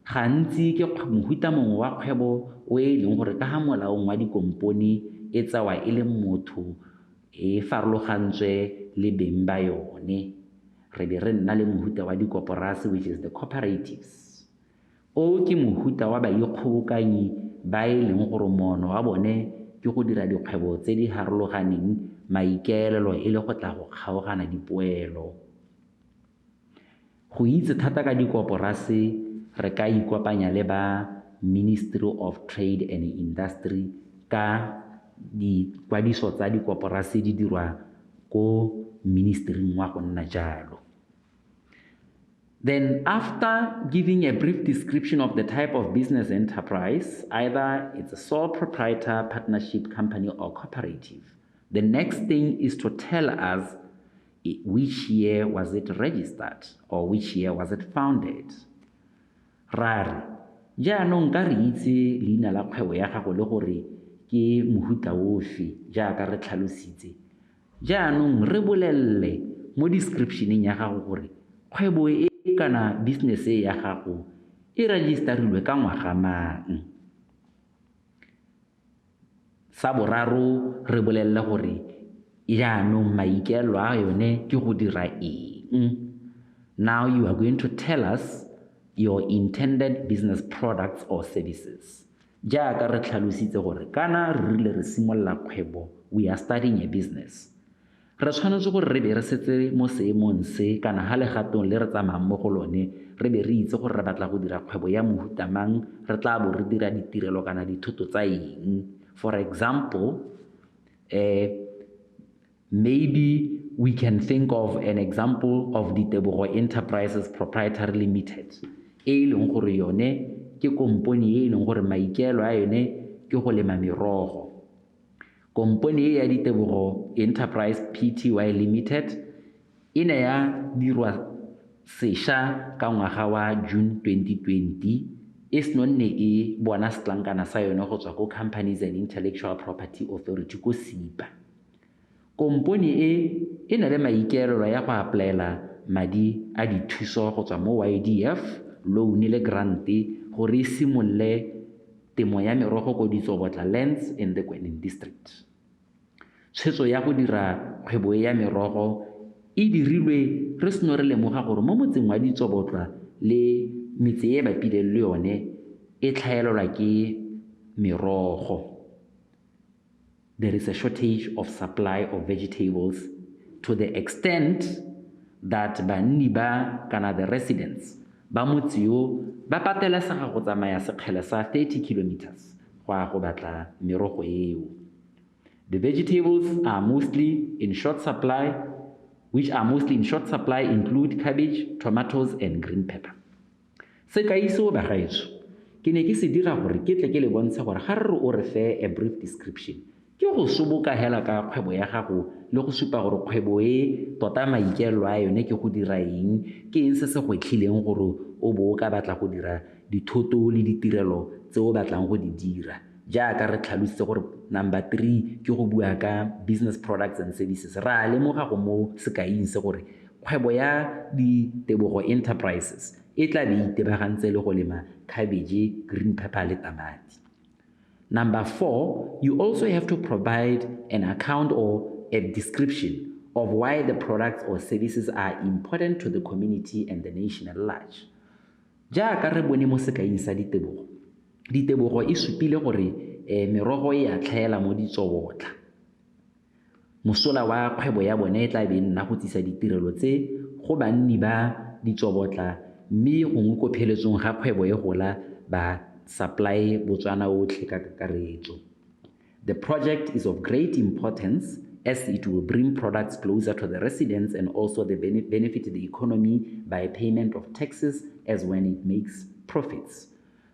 gantsi ke mohuta mongwe wa kgwebo o e leng gore ka ga molaong wa dikompone e tsawa e le motho e farologantswe le beng ba yone. Re be re nna le mohuta wa dikoporasi, which is the cooperatives. O ke mohuta wa baikgobokanyi ba e leng gore mono wa bone ke go dira dikgwebo tse di harologaneng, maikaelelo e le go tla go kgaogana dipoelo. Go itse thata ka dikoporasi re ka ikopanya le ba Ministry of Trade and Industry ka dikwadiso tsa dikoporasi di dirwa ko ministering wa go nna jalo. Then after giving a brief description of the type of business enterprise, either it's a sole proprietor, partnership company, or cooperative, the next thing is to tell us which year was it registered or which year was it founded. Rare, jaanong ka re itse leina la kgwebo ya gago le gore ke mohuta ofe jaaka re tlhalositse. Jaanong re bolelle mo descriptioneng ya gago gore kgwebo e kana business ya gago e registerilwe ka ngwaga mang. Sa boraro re bolelle gore jaanong maikaelelo a yone ke go dira eng. Now you are going to tell us your intended business products or services. Jaaka re tlhalositse gore kana re rile re simolla kgwebo, we are starting a business. Re tshwanetse gore re be re setse mo seemong se kana ha legatong le re tsamayang mo go lone re be re itse gore re batla go dira kgwebo ya mohuta mang, re tla bo re dira ditirelo kana dithoto tsa eng. For example, maybe we can think of an example of Ditebogo Enterprises Proprietary Limited. E leng gore yone ke komponi e leng gore maikaelo a yone ke go lema merogo. Komponi ya Ditebogo Enterprise Pty Limited e ne ya dirwa sešwa ka ngwaga wa June 2020 e senonne e bona setlankana sa yone go tswa ko Companies and Intellectual Property Authority ko SIPA. Komponi e na le maikaelelo ya go applyela madi a dithuso go tswa mo Ydf loan le grant gore e simolle temo ya merogo ko Ditsobotla lands in the Kwening district. Tshwetso ya go dira kgwebo ya merogo e dirilwe re seno re lemoga gore mo motseng wa Ditsobotla le metse e bapile le yone e tlhaelelwa ke merogo. There is a shortage of supply of vegetables to the extent that banni ba kana the residents ba motse yo ba patelesega go tsamaya sekgele sa 30 kilometers go a go batla merogo eo. The vegetables are mostly in short supply, include cabbage, tomatoes, and green pepper. Sekai seo bagaetsho ke ne ke se dira gore ke tle ke le bontshe gore ga re o re fe a brief description ke go soboka hela ka kgwebo ya gago le go supa gore kgwebo e tota maikelo a yone ke go dira eng ke eng se se go tlhileng gore o bo ka batla go dira dithoto le ditirelo tse o batlang go di dira jaaka re tlhalositse gore number 3 ke go bua ka business products and services ra lemoga go mo sekaing se gore kgwebo ya Ditebogo Enterprises e tla be itebagantse le go lema cabbage, green pepper le tamati. Number 4, you also have to provide an account or a description of why the products or services are important to the community and the nation at large. Jaaka re bone mo sekaing sa Ditebogo, Ditebogo e supile gore merogo e a tlhaela mo ditsobotla. Mosola wa kgwebo ya bone e tla be nna go tsisa ditirelo tse go banni ba ditsobotla mme gongwe ko pheletsong ga kgwebo e gola ba supply botswana otlhe ka kakaretso. The project is of great importance as it will bring products closer to the residents and also benefit the economy by payment of taxes as when it makes profits.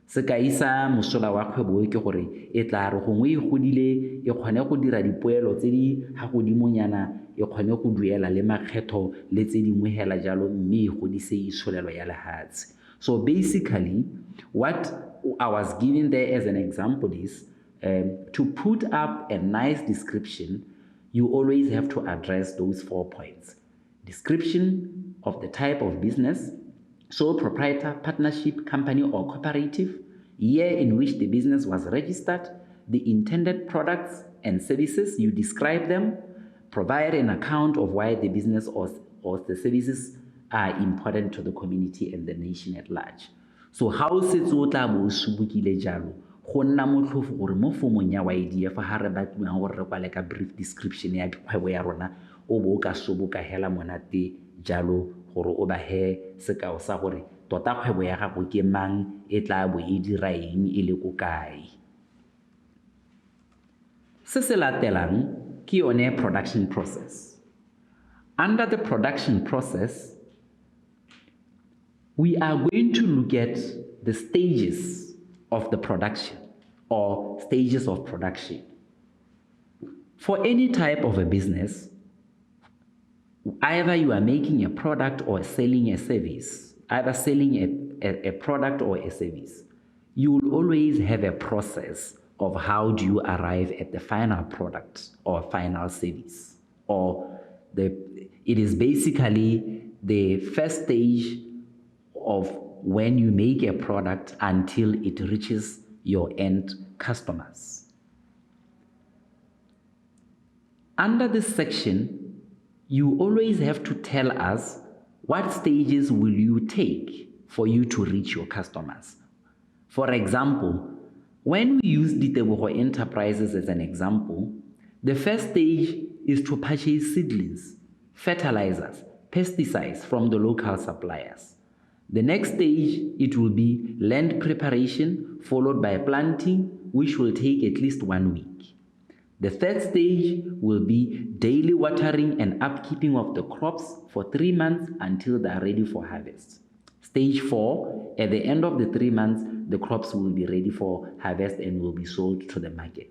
Sekai sa mosola wa kgwebo ke gore e tla re gongwe e godile e kgone go dira dipoelo tse di godimonyana e kgone go duela le makgetho le tse dingwe hela jalo mme e godise itsholelo ya lehatshe. So basically what I was given there as an example is to put up a nice description, you always have to address those 4 points. Description of the type of business, sole proprietor, partnership, company or cooperative, year in which the business was registered, the intended products and services, you describe them, provide an account of why the business or the services are important to the community and the nation at large. So how setse o tla bo subukile jalo go nna motlhofo gore mo formong ya Ydf ha re batlang gore re kwale ka brief description ya kgwebo ya rona o bo ka soboka hela monate jalo gore o ba he sekao sa gore tota kgwebo ya gago ke mang e tla bo e dira eng e le ko kae. Se se latelang ke yone production process. Under the production process, we are going to look at the stages of the production or stages of production. For any type of a business, either you are making a product or selling a service, either selling a product or a service, you will always have a process of how do you arrive at the final product or final service. It is basically the first stage of when you make a product until it reaches your end customers. Under this section, you always have to tell us what stages will you take for you to reach your customers. For example, when we use Ditebogo Enterprises as an example, the first stage is to purchase seedlings, fertilizers, pesticides from the local suppliers. The next stage, it will be land preparation followed by planting, which will take at least 1 week. The third stage will be daily watering and upkeeping of the crops for 3 months until they are ready for harvest. Stage 4, at the end of the 3 months, the crops will be ready for harvest and will be sold to the market.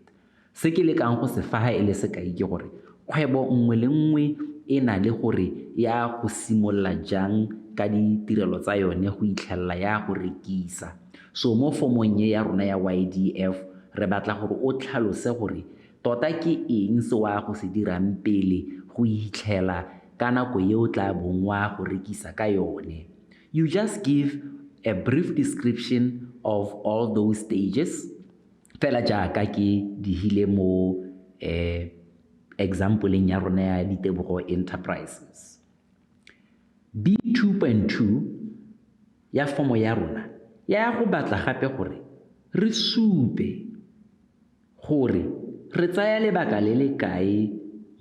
Se ke le kang go se faha e le sekai ke gore kgwebo nngwe le nngwe e na le gore ya go simolla jang ka ditirelo tsa yone go itlhella ya go rekisa. So mo formong ya rona ya Ydf re batla gore o tlhalose gore tota ke eng se wa go se dirang pele go itlhela ka nako ye o tla bongwa go rekisa ka yone. You just give a brief description of all those stages fela jaaka ke di hile mo example ya rona ya Ditebogo Enterprises. B2.2 ya formo ya rona ya go batla gape gore re supe gore re tsaya lebaka le le kae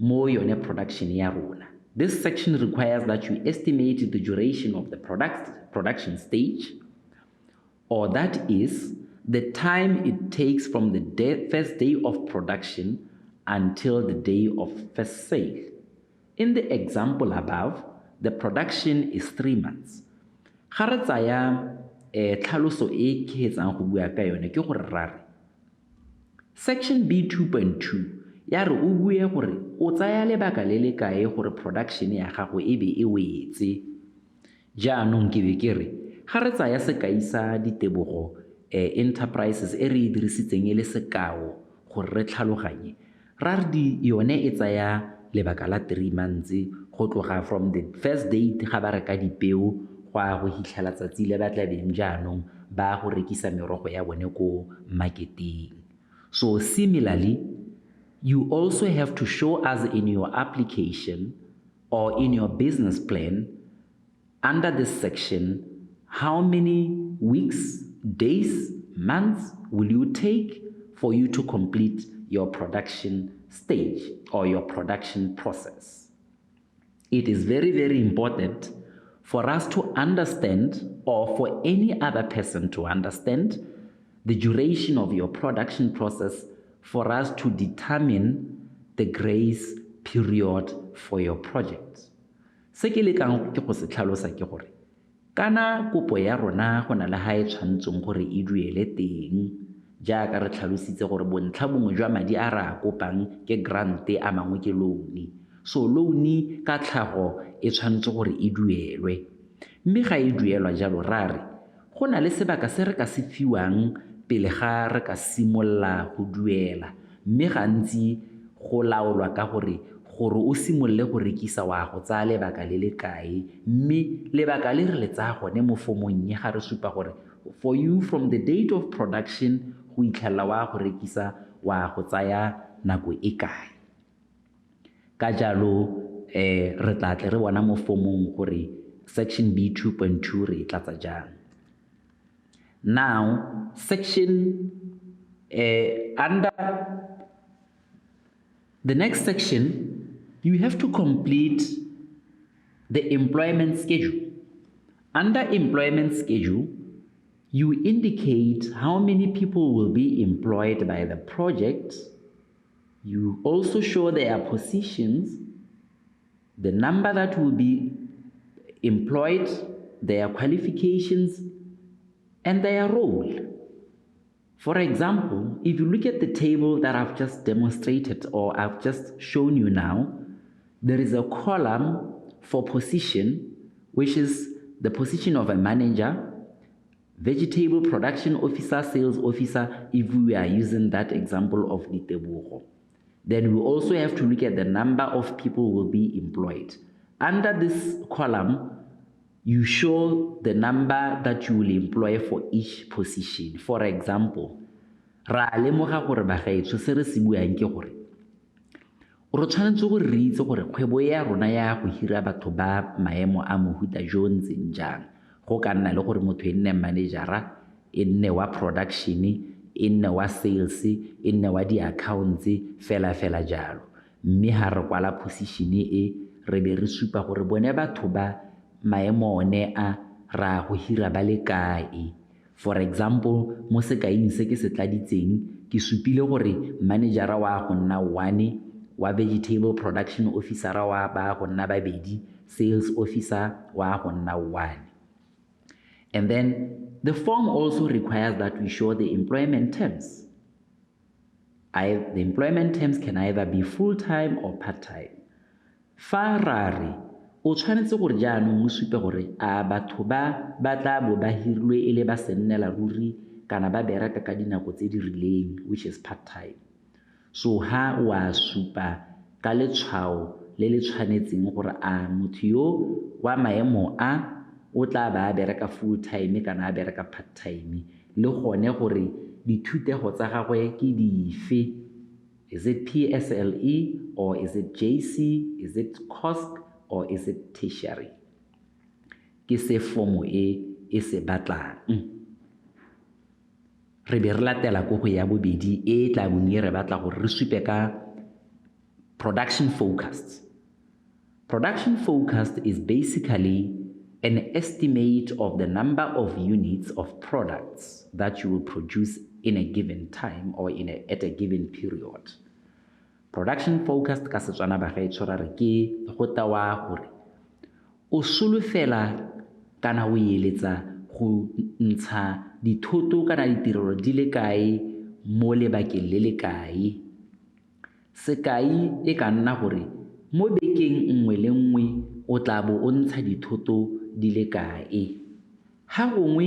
mo yone production ya rona. This section requires that you estimate the duration of the production stage, or that is, the time it takes from the first day of production until the day of first sale. In the example above, the production is 3 months. Ga re tsaya tlhaloso e ke hetsang go bua ka yone ke gore ra re Section B 2.2 ya re o bue gore o tsaya lebaka le le kae gore production ya gago e be e wetse. Jaanong ke be ke re ga re tsaya sekai sa ditebogo enterprises e re dirisitseng le sekao gore re tlhaloganye ra re yone e tsaya lebaka la 3 months go tloga from the first date ga ba reka dipeo go a go hitlhela tsatsi le ba tla beng jaanong ba go rekisa merogo ya bone ko marketing. So similarly, you also have to show us in your application or in your business plan under this section how many weeks, days, months will you take for you to complete your production stage or your production process. It is very, very important for us to understand, or for any other person to understand, the duration of your production process for us to determine the grace period for your project. Se ke lekang ke go se tlhalosa ke gore kana kopo ya rona go na le ha e tshwantseng gore e duele teng jaaka re tlhalositse gore bontlha bongwe jwa madi a ra kopang ke grant a mangwe ke loan. So loan ka tlhago e tshwanetse gore e duelwe, mme ga e duelwa jalo ra re go na le sebaka se re ka se fiwang pele ga re ka simolla go duela, mme gantsi go laolwa ka gore o simolle go rekisa wa go tsaya lebaka le le kae, mme lebaka le re le tsaya gone mo formong ye ga re supa gore for you from the date of production go itlhella wa go rekisa wa go tsaya nako e kae. Ka jalo re tla tle re bona mo formong gore section B 2.2 re tlatsa jang. Now, section under the next section, you have to complete the employment schedule. Under employment schedule, you indicate how many people will be employed by the project. You also show their positions, the number that will be employed, their qualifications, and their role. For example, if you look at the table that I've just demonstrated or I've just shown you now, there is a column for position, which is the position of a manager, vegetable production officer, sales officer, if we are using that example of the tebogo. Then we also have to look at the number of people who will be employed. Under this column, you show the number that you will employ for each position. For example, ra lemoga gore bagaetsho se re se buang ke gore o re tshwanetse go re itse gore kgwebo ya rona ya go hira batho ba maemo a mohuta jo ntseng jang, go ka nna le gore motho e nne managera, e nne wa production, e nne wa sales, e nne wa di-accounts fela jalo. Mme ha re kwala position e re be re supa gore bone batho ba maemo one a ra go hira ba le kae. For example, mo sekaing se ke se tladitseng ke supile gore managera wa go nna 1, wa vegetable production officer wa ba go nna 2, sales officer wa go nna 1. And then the form also requires that we show the employment terms. The employment terms can either be full-time or part-time. Fa ra re o tshwanetse gore jaanong o supe gore a batho ba tla bo ba hirilwe e le ba sennela ruri kana ba bereka ka dinako tse di rileng, which is part-time. So ha wa supa ka letshwao le le tshwanetseng gore a motho yo wa maemo a o tla ba bereka full-time kana a bereka part-time, le gone gore dithutego tsa gagwe ke dife. Is it PSLE or is it JC? Is it COSC or is it tertiary? Ke se formo e se batlang. Re be re latela go ya bobedi e tla bone re batla gore re supe ka production focused. Production forecast is basically an estimate of the number of units of products that you will produce in a given time or at a given period. Production forecast ka Setswana ba gaetsho ra re ke go tawa gore o solofela kana o eletsa go ntsha dithoto kana ditirelo di le kae mo lebakeng le le kae. Sekai e ka nna gore mo bekeng nngwe le nngwe o tla bo o ntsha dithoto di le kae. Ha gongwe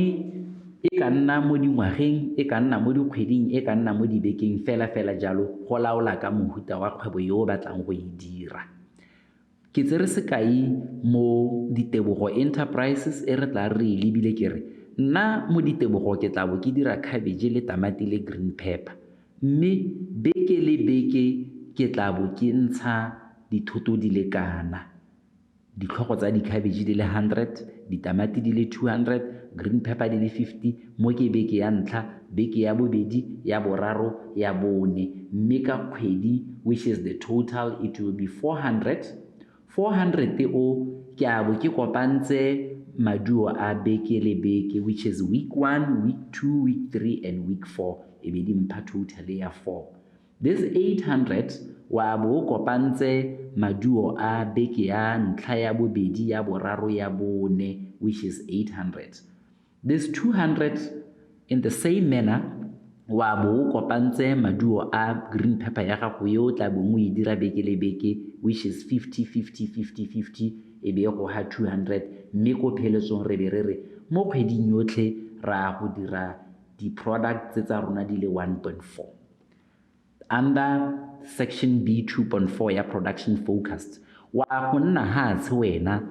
e ka nna mo dingwageng, e ka nna mo dikgweding, e ka nna mo dibekeng fela jalo go laola ka mohuta wa kgwebo yo o batlang go e dira. Ke tsere sekai mo Ditebogo Enterprises e re tla re lebile ke re nna mo Ditebogo ke tla bo ke dira cabbage le tamati le green pepper, mme beke le beke ke tla bo ke ntsha dithoto di le kana. Ditlhogo tsa di-cabbage di le 100, ditamati di le 200, green pepper di le 50 mo ke beke ya ntlha, beke ya bobedi, ya boraro, ya bone, mme ka kgwedi, which is the total, it will be 400. 400 o ke a bo ke kopantse maduo a beke le beke, which is week 1, week 2, week 3, and week 4, e be di mpha total ya 4. This 800 wa bo kopantse maduo a beke ya ntlha, ya bobedi, ya boraro, ya bone, which is 800. This 200 in the same manner wa bo kopantse maduo a green pepper ya gago yo tla bo mo e dira beke le beke, which is 50 50 50 50, e be go ha 200, mme ko pheletsong re be re re mo kgweding yotlhe ra go dira di-products tsa rona di le 1.4. Under section B 2.4 ya production forecast wa go nna hatshe wena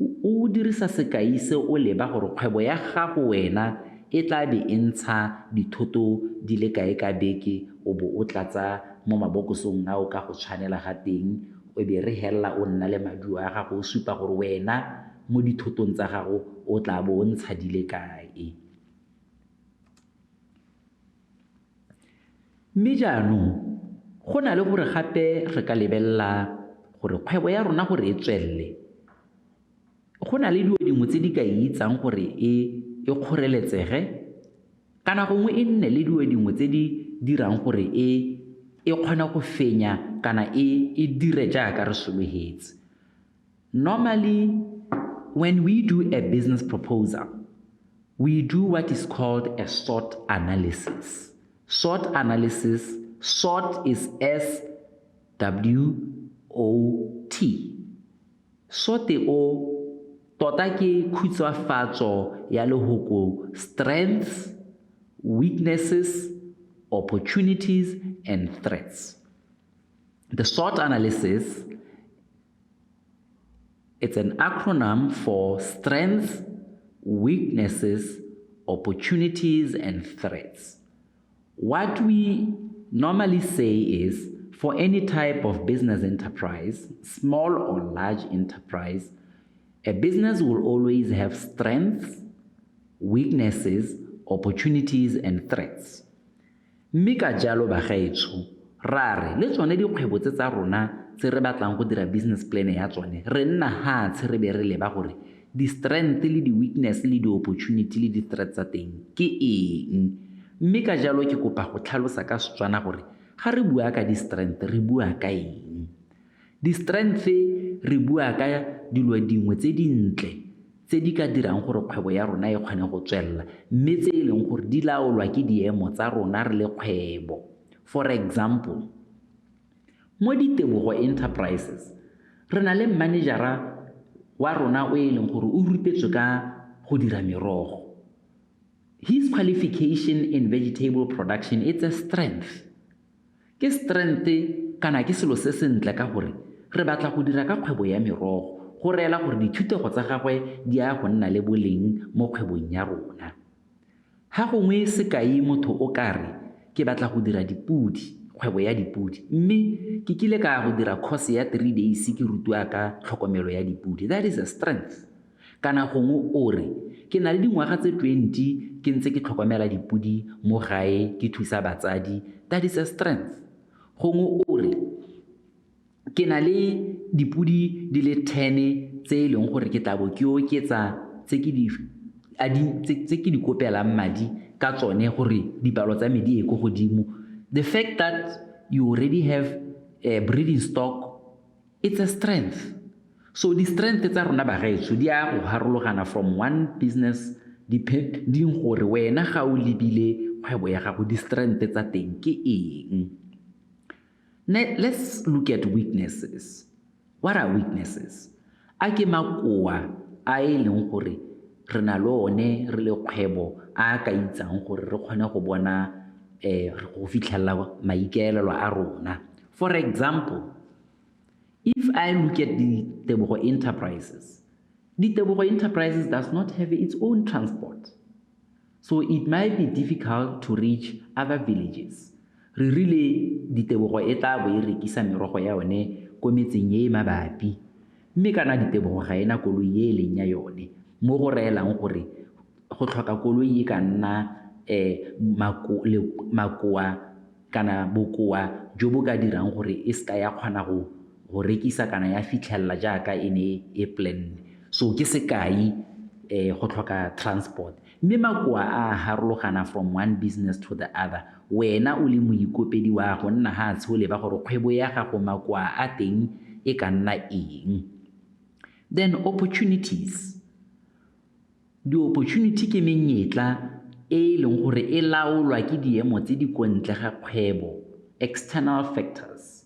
o dirisa sekai se o leba gore kgwebo ya gago wena e tla be e ntsha dithoto di le kae ka beke, o bo o tlatsa mo mabokosong ao ka go tshwanela ga teng, o be re hella o nna le maduo a gago o supa gore wena mo dithotong tsa gago o tla bo o ntsha di le kae. Mme jaanong go na le gore gape re ka lebella gore kgwebo ya rona gore e tswelle, go na le dilo dingwe tse di ka itsang gore e kgoreletsege kana gongwe e nne le dilo dingwe tse di dirang gore e kgona go fenya kana e dire jaaka re sologetse. Normally, when we do a business proposal, we do what is called a SWOT analysis. SWOT analysis, SWOT is S-W-O-T. SWOT o tota ke khutshwafatso ya lehoko strengths, weaknesses, opportunities, and threats. The SWOT analysis, it's an acronym for strengths, weaknesses, opportunities, and threats. What we normally say is, for any type of business enterprise, small or large enterprise, a business will always have strengths, weaknesses, opportunities, and threats. Mme ka jalo ba gaetsho ra re le tsone dikgwebo tsa rona tse re batlang go dira business plan ya tsone re nna hatshe re be re leba gore di-strength le di-weakness le di-opportunity le di-threats tsa teng ke eng. Mme ka jalo ke kopa go tlhalosa ka Setswana gore ga re bua ka di-strength re bua ka eng. Di-strength re bua ka dilo dingwe tse dintle tse di ka dirang gore kgwebo ya rona e kgone go tswella, mme tse e leng gore di laolwa ke diemo tsa rona re le kgwebo. For example, mo Ditebogo Enterprises re na le managera wa rona o e leng gore o rutetswe ka go dira merogo. His qualification in vegetable production, it's a strength. Ke strength kana ke selo se sentle ka gore re batla go dira ka kgwebo ya merogo, go reela gore dithutego tsa gagwe di a go nna le boleng mo kgwebong ya rona. Ha gongwe sekai motho o kare ke batla go dira dipudi, kgwebo ya dipudi, mme ke kile ka go dira course ya 3 days ke rutwa ka tlhokomelo ya dipudi. That is a strength. Kana gongwe o re ke na le dingwaga tse 20 ke ntse ke tlhokomela dipudi mo gae ke thusa batsadi. That is a strength. Gongwe o re ke na le dipudi di le 10 tse e leng gore ke tabo ke oketsa tse ke di kopelang madi ka tsone gore dipalo tsa me di e go godimo. The fact that you already have a breeding stock, it's a strength. So the strength tsa rona ba gaetso di a go harologana from one business depending gore wena ga o lebile kgwebo ya gago di strength tsa teng ke eng. Let's look at weaknesses. What are weaknesses? A ke makoa a e leng gore re na le one re le kgwebo a ka itsang gore re kgone go bona go fitlhella maikaelelo a rona. For example, if I look at the Tebogo Enterprises, the Tebogo Enterprises does not have its own transport. So it might be difficult to reach other villages. Re rile Ditebogo e tla bo e rekisa merogo ya yone ko metseng e mabapi. Mme kana Ditebogo ga ena koloi e leng ya yone. Mo go reelang gore go tlhoka koloi e ka nna makoa kana bokoa jo bo ka dirang gore e ska ya kgona go rekisa kana ya fitlhella jaaka e ne e plan. So ke sekai go tlhoka transport. Mme makoa a harologana from one business to the other. Wena o le moikopedi wa go nna ha tsho le ba gore kgwebo ya gago makoa a teng e ka nna eng. Then opportunities. The opportunity ke menyetla e leng gore e laolwa ke diemo tse di kontle ga kgwebo, external factors,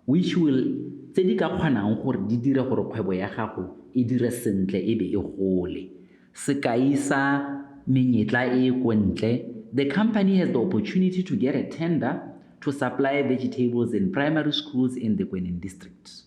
which will tse di ka kgonang gore di dire gore kgwebo ya gago e dire sentle e be e gole. Sekai sa menyetla e kontle, the company has the opportunity to get a tender to supply vegetables in primary schools in the Kwenin district.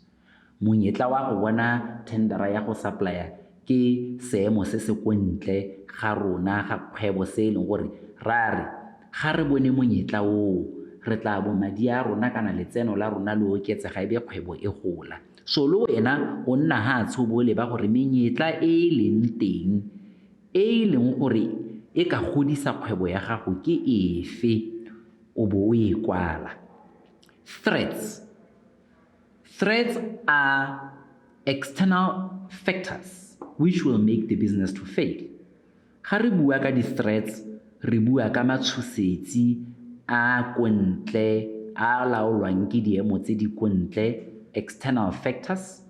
Monyetla wa go bona tendera ya go supplya ke seemo se se kontle ga rona ga kgwebo se e leng gore ga re bone monyetla o re tla bo madi a rona kana letseno la rona le oketsega ebe kgwebo e gola. So le wena o nna ha tsho bo le ba gore menyetla e leng teng e leng gore e ka godisa kgwebo ya gago ke efe o bo o e kwala. Threats are external factors which will make the business to fail. Ga re bua ka di-threats, re bua ka matshosetsi a kontle a laolwang ke diemo tse di kontle, external factors,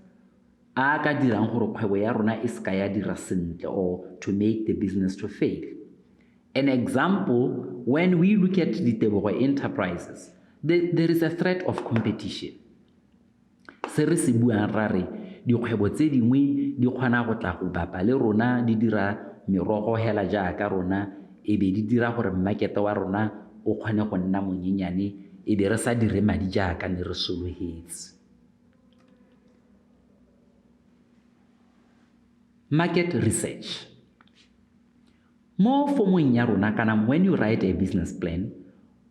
a ka dirang gore kgwebo ya rona e ska ya dira sentle or to make the business to fail. An example, when we look at the Tebogo Enterprises, there is a threat of competition. Se re se buang ra re dikgwebo tse dingwe di kgona go tla go bapa le rona di dira merogo hela jaaka rona e be di dira gore market wa rona o kgone go nna monyenyane e be re sa dire madi jaaka ne re sologetse. Market research. Mo formong ya rona kana when you write a business plan,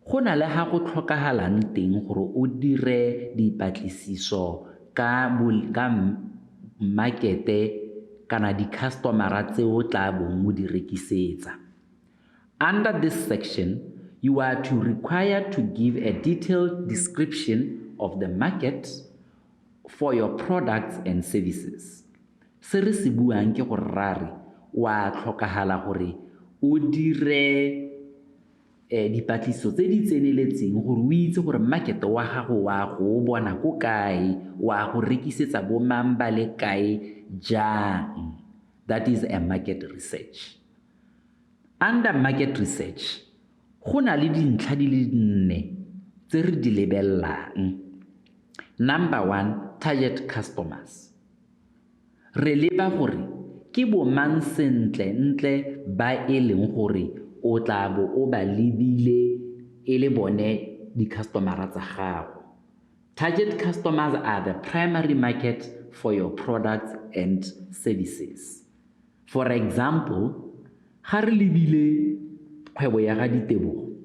go na le ha go tlhokagalang teng gore o dire dipatlisiso ka markete kana di-customer tse o tla bong mo di rekisetsa. Under this section, you are required to give a detailed description of the market for your products and services. Se re se buang ke gore wa tlhokagala gore o dire dipatlisiso tse di tseneletseng gore o itse gore market wa gago wa go bona ko kae, wa go rekisetsa bo mang ba le kae jang. That is a market research. Under market research, go na le dintlha di le 4 tse re di lebellang. Number 1, target customers. Re leba gore ke bo mang sentle ntle ba e leng gore o tla bo o ba lebile e le bone di-customer tsa gago. Target customers are the primary market for your products and services. For example, ga re lebile kgwebo ya ga Ditebogo,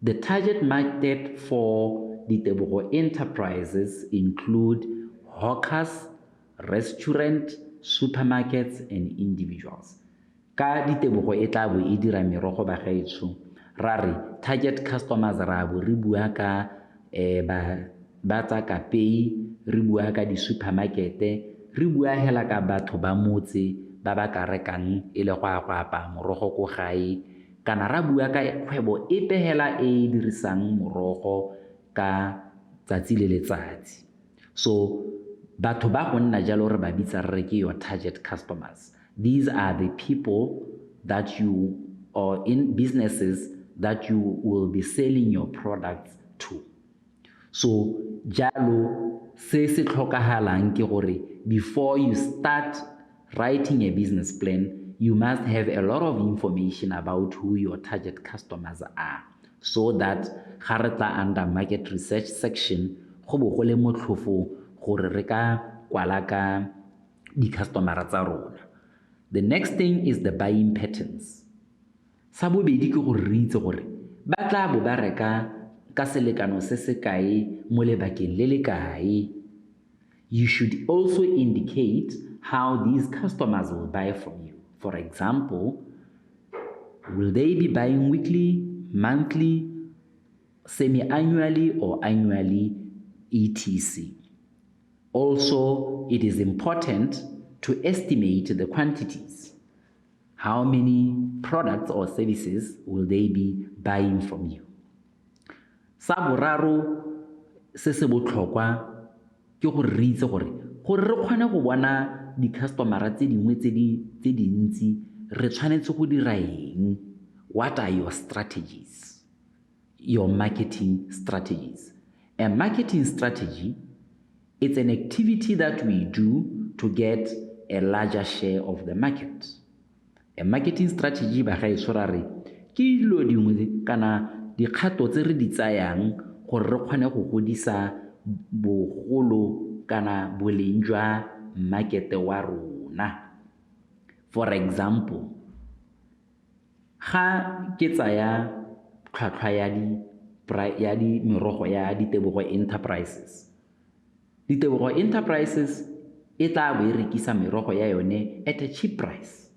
the target market for Ditebogo Enterprises include hawkers, restaurants, supermarkets, and individuals. Ka Ditebogo e tla bo e dira merogo ba gaetsho, ra re target customers ra bo re bua ka ba tsa kapei, re bua ka di-supermarket-e, re bua hela ka batho ba motse ba ba ka rekang e le go apaya morogo ko gae, kana ra bua ka kgwebo epe hela e dirisang morogo ka tsatsi le letsatsi. So batho ba go nna jalo re ba bitsa re ke your target customers. These are the people that you, or in businesses that you will be selling your products to. So jalo se tlhokagalang ke gore before you start writing a business plan, you must have a lot of information about who your target customers are, so that ga re tla under market research section go bo go le motlhofo gore re ka kwala ka di-customera tsa rona. The next thing is the buying patterns. Sa bobedi ke gore re itse gore ba tla bo ba reka ka selekano se se kae mo lebakeng le le kae. You should also indicate how these customers will buy from you. For example, will they be buying weekly, monthly, semi-annually, or annually, etc. Also, it is important to estimate the quantities. How many products or services will they be buying from you? Sa boraro se se botlhokwa ke gore re itse gore re kgone go bona di-customera tse dingwe tse dintsi re tshwanetse go dira eng. What are your strategies? Your marketing strategies. A marketing strategy, it's an activity that we do to get a larger share of the market. A marketing strategy ba ga e tshwara re ke dilo dingwe kana dikgato tse re di tsayang gore re kgone go godisa bogolo kana boleng jwa market wa rona. For example, ga ke tsaya tlhwatlhwa ya di merogo ya Ditebogo Enterprises. Ditebogo Enterprises e tla bo e rekisa merogo ya yone at a cheap price.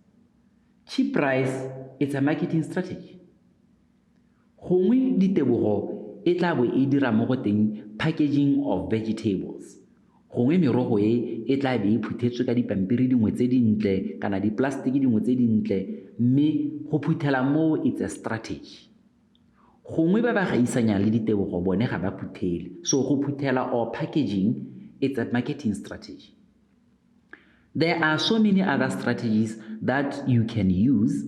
Cheap price, it's a marketing strategy. Gongwe Ditebogo e tla bo e dira mo go teng packaging of vegetables. Gongwe merogo e tla be e phuthetswe ka dipampiri dingwe tse dintle kana di-plastic dingwe tse dintle, mme go phuthela mo it's a strategy. Gongwe ba ba gaisanya le Ditebogo bone ga ba phuthele, so go phuthela or packaging, it's a marketing strategy. There are so many other strategies that you can use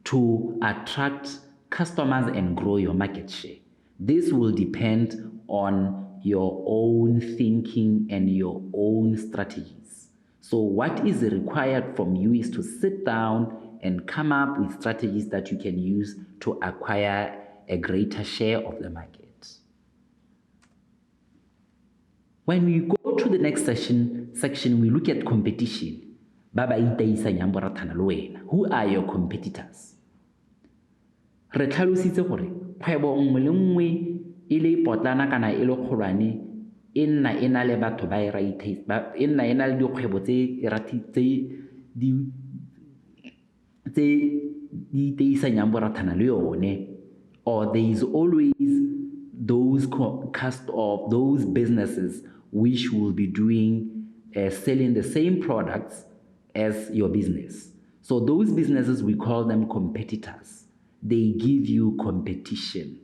to attract customers and grow your market share. This will depend on your own thinking and your own strategies. So what is required from you is to sit down and come up with strategies that you can use to acquire a greater share of the market. When we go to the next section, we look at competition. Who are your competitors? Re tlhalositse gore kgwebo nngwe le nngwe e le potlana kana e le kgolwane e nna le batho ba e nna le dikgwebo tse di teisanyang borathana le yone, or there is always those businesses which will be doing selling the same products as your business. So those businesses, we call them competitors. They give you competition.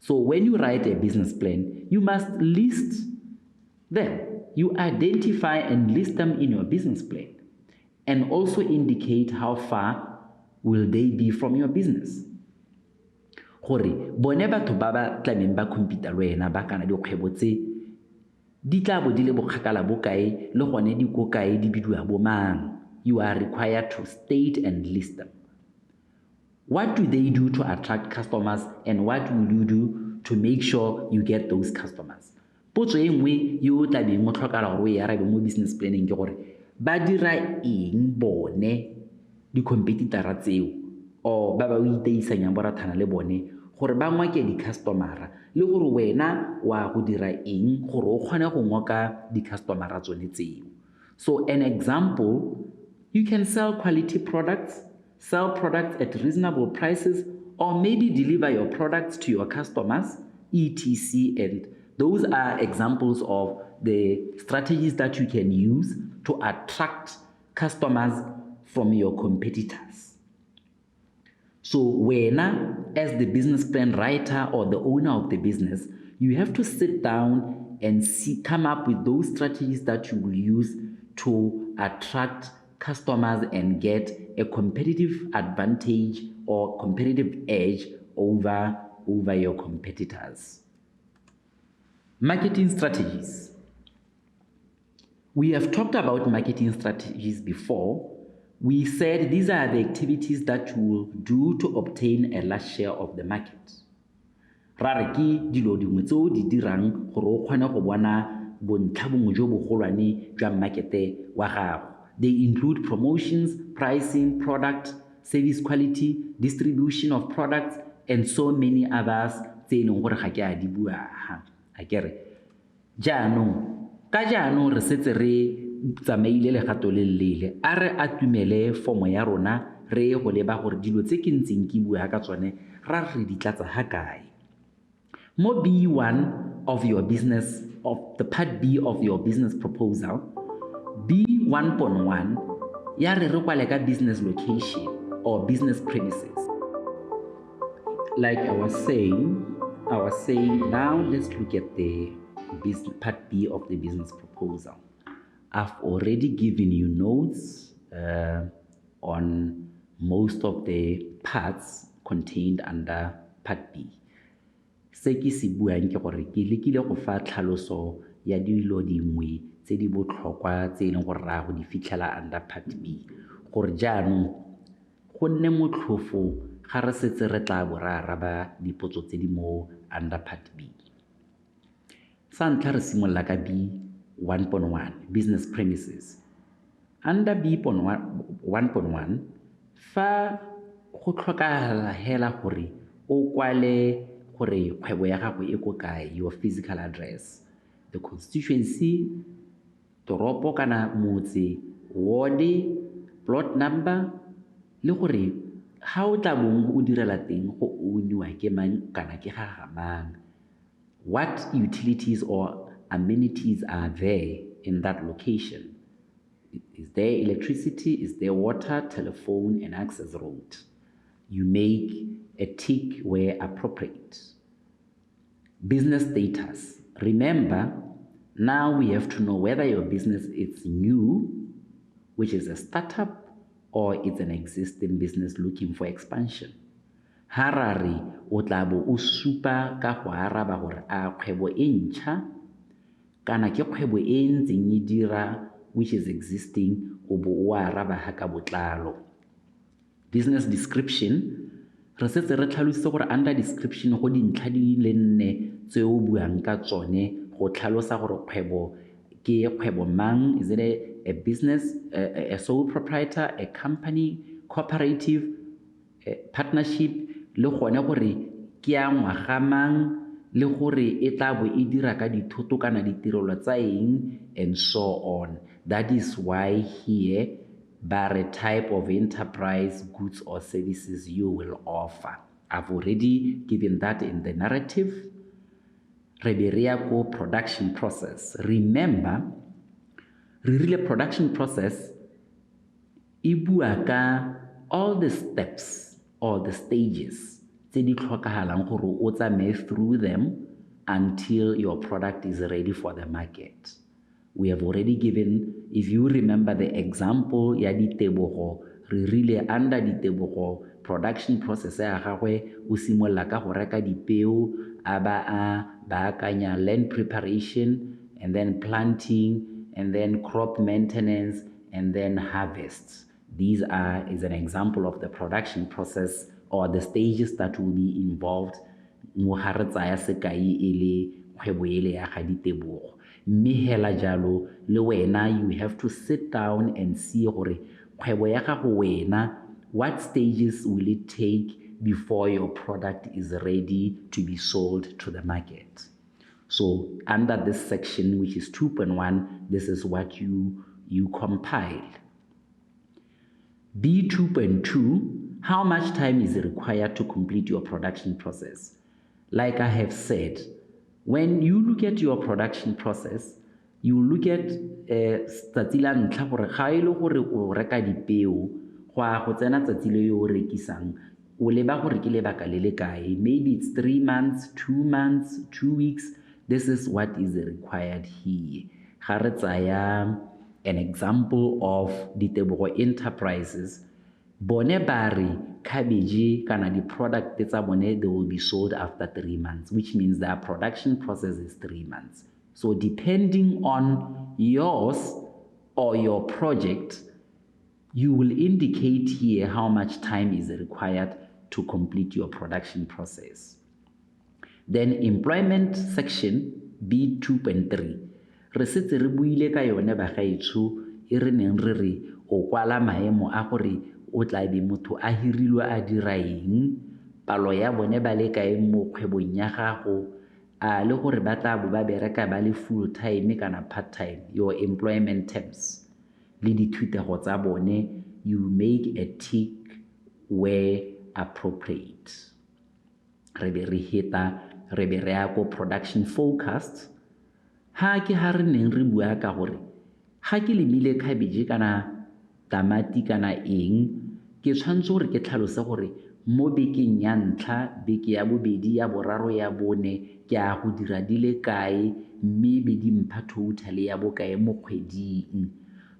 So when you write a business plan, you must list them. You identify and list them in your business plan, and also indicate how far will they be from your business. Gore bone batho ba ba tlameng ba compete le wena ba kana dikgwebo tse di tla bo di le bokgakala bokae le gone di ko kae di bidiwa bo mang. You are required to state and list them. What do they do to attract customers, and what will you do to make sure you get those customers? Potso e nngwe yo tla beng mo tlhokala gore o e arabe mo business planning ke gore ba dira eng bone di-competitors tseo, or ba ba o iteisanyang borathana le bone gore ba ngwake di-customera, le gore wena wa go dira eng gore o kgone go ngoka di-customera tsone tseo. So an example, you can sell quality products, sell products at reasonable prices, or maybe deliver your products to your customers, etc., and Those are examples of the strategies that you can use to attract customers from your competitors. So wena, as the business plan writer or the owner of the business, you have to sit down and come up with those strategies that you will use to attract customers and get a competitive advantage or competitive edge over your competitors. Marketing strategies. We have talked about marketing strategies before. We said these are the activities that you will do to obtain a large share of the market. Ra re ke dilo dingwe tse o di dirang gore o kgone go bona bontlhabongwe jo bogolwane jwa markete wa gago. They include promotions, pricing, product, service quality, distribution of products, and so many others tse e leng gore ga ke a di bua ha. A kere jaanong ka jaanong re setse re tsamaile legato le lele a re atumele fomo ya rona re go leba gore dilo tse ke ntseng ke bua ka tsone ra re di tlatsa ha kae. Mo B1 of your business, of the part B of your business proposal, B1.1 ya re kwale ka business location or business premises. Like I was saying, now let's look at the part B of the business proposal. I've already given you notes on most of the parts contained under part B. Se ke se buang ke gore ke lekile go fa tlhaloso ya dilo dingwe tse di botlhokwa tse e leng gore ra go di fitlhela under part B, gore jaanong go nne motlhofo ga re setse re tla bo ra araba dipotso tse di mo under part B. Sa ntlha re simolola ka B1.1, business premises. Under B1.1, fa go tlhokagala hela gore o kwale gore kgwebo ya gago e ko kae, your physical address, the constituency, toropo kana motse, ward, plot number, le gore ha o tla bong o direla teng go ownwa ke mang kana ke ga mang. What utilities or amenities are there in that location? Is there electricity? Is there water, telephone, and access road? You make a tick where appropriate. Business status. Remember, now we have to know whether your business is new, which is a startup, or it's an existing business looking for expansion. Harare o tla bo o supa ka go araba gore a kgwebo e ntšha kana ke kgwebo e ntseng e dira, which is existing, o bo o araba ha ka botlalo. Business description, re setse re tlhalositse gore under description go dintlha di le 4 tse o buang ka tsone go tlhalosa gore kgwebo ke kgwebo mang. Is it a business, a sole proprietor, a company, cooperative, a partnership, le gone gore ke ya ngwaga mang, le gore e tla bo e dira ka dithoto kana ditirelo tsa eng, and so on. That is why here by a type of enterprise, goods or services you will offer. I've already given that in the narrative. Reberiako production process. Remember, really production process, ibuaka all the steps or the stages tse di tlhokahalang gore o tsamaye through them until your product is ready for the market. We have already given, if you remember the example ya ditebogo, re rile under ditebogo production process ya gagwe o simolla ka go reka dipeo, a ba a baakanya land preparation, and then planting, and then crop maintenance, and then harvest. These are is an example of the production process or the stages that will be involved mo ga re tsaya sekai e le kgwebo ele ya ga ditebogo. Mme hela jalo le wena you have to sit down and see gore kgwebo ya gago wena, what stages will it take before your product is ready to be sold to the market. So under this section, which is 2.1, this is what you compile. B2.2, how much time is required to complete your production process? Like I have said, When you look at your production process, you look at tsatsi la ntlha gore ga e le gore o reka dipeo go a go tsena tsatsi le yo o rekisang o leba gore ke lebaka le le kae. Maybe it's 3 months, 2 months, 2 weeks. This is what is required here. Ga re tsaya an example of Ditebogo Enterprises, bone ba re cabbage kana di-product tsa bone, they will be sold after 3 months, which means their production process is 3 months. So depending on yours or your project, you will indicate here how much time is required to complete your production process. Then employment section B2.3. Re setse re buile ka yone bagaetsho e re neng re re o kwala maemo a gore o tla be motho a hirilwe a dira eng, palo ya bone ba le kae mo kgwebong ya gago, a le gore ba tla bo ba bereka ba le full time kana part time, your employment terms le dithutego tsa bone, you make a tick where appropriate. Re be re heta re be re ya ko production forecast. Ha ke ha re neng re bua ka gore ha ke lemile cabbage kana tamati kana eng, ke tshwantse gore ke tlhalose gore mo bekeng ya ntlha, beke ya bobedi, ya boraro, ya bone ke a go dira di le kae mme be di mpha total ya bokae mo kgweding.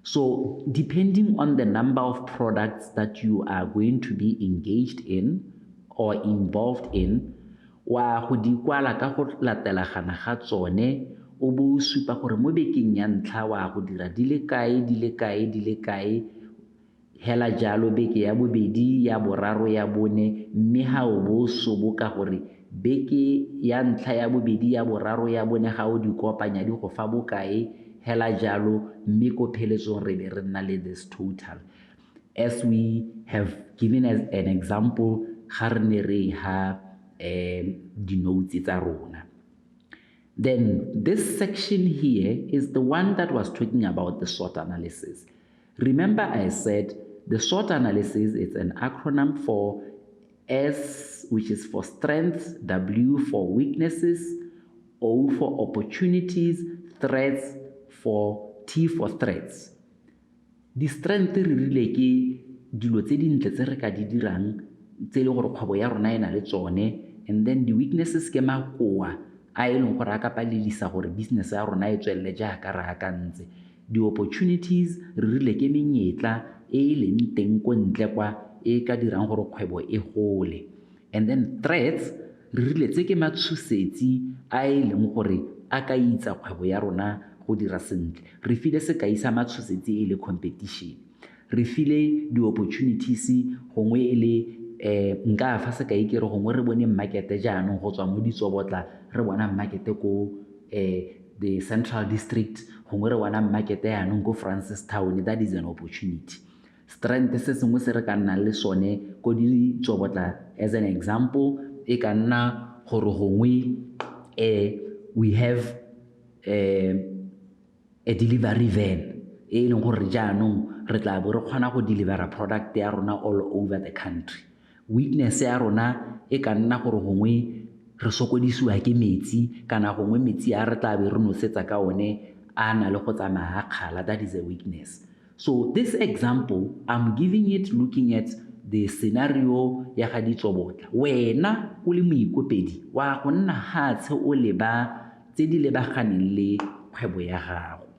So depending on the number of products that you are going to be engaged in or involved in, wa go di kwala ka go latelagana ga tsone, o bo supa gore mo bekeng ya ntlha wa go dira di le kae, di le kae, di le kae, hela jalo beke ya bobedi, ya boraro, ya bone, mme ha o bo soboka gore beke ya ntlha, ya bobedi, ya boraro, ya bone ga o di kopanya di go fa bokae, hela jalo mme ko pheletsong re be re nna le this total. As we have given as an example ga re ne re ha di-notes tsa rona. Then this section here is the one that was talking about the SWOT analysis. Remember I said the SWOT analysis is an acronym for S, which is for strengths, W for weaknesses, O for opportunities, threats for T for threats. Di strength re rile ke dilo tse dintle tse re ka di dirang tse le gore kgwebo ya rona e na le tsone, and then the weaknesses ke makoa a e leng gore a ka palelisa gore business ya rona e tswelele jaaka re akantse. Di-opportunities re rile ke menyetla e e leng teng ko ntle kwa e ka dirang gore kgwebo e gole, and then threats re rile tse ke matshosetsi a e leng gore a ka itsa kgwebo ya rona go dira sentle. Re file sekai sa matshosetsi e le competition, re file di-opportunities gongwe e le nka fa sekai ke re gongwe re bone markete jaanong go tswa mo ditsobotla re bona markete ko the Central District, gongwe re bona markete jaanong ko Francistown. That is an opportunity. Strength se sengwe se re ka nnang le sone ko ditsobotla, as an example, e ka nna gore gongwe we have a delivery van e leng gore jaanong re tla bo re kgona go delivera product ya rona all over the country. Weakness ya rona e ka nna gore gongwe re sokodisiwa ke metsi kana gongwe metsi a re tla be re nosetsa ka one a na le go tsamaya kgala. That is a weakness. So this example, I'm giving it looking at the scenario ya ga ditsobotla. Wena o le moikopedi wa go nna hatshe o leba tse di lebaganeng le kgwebo ya gago.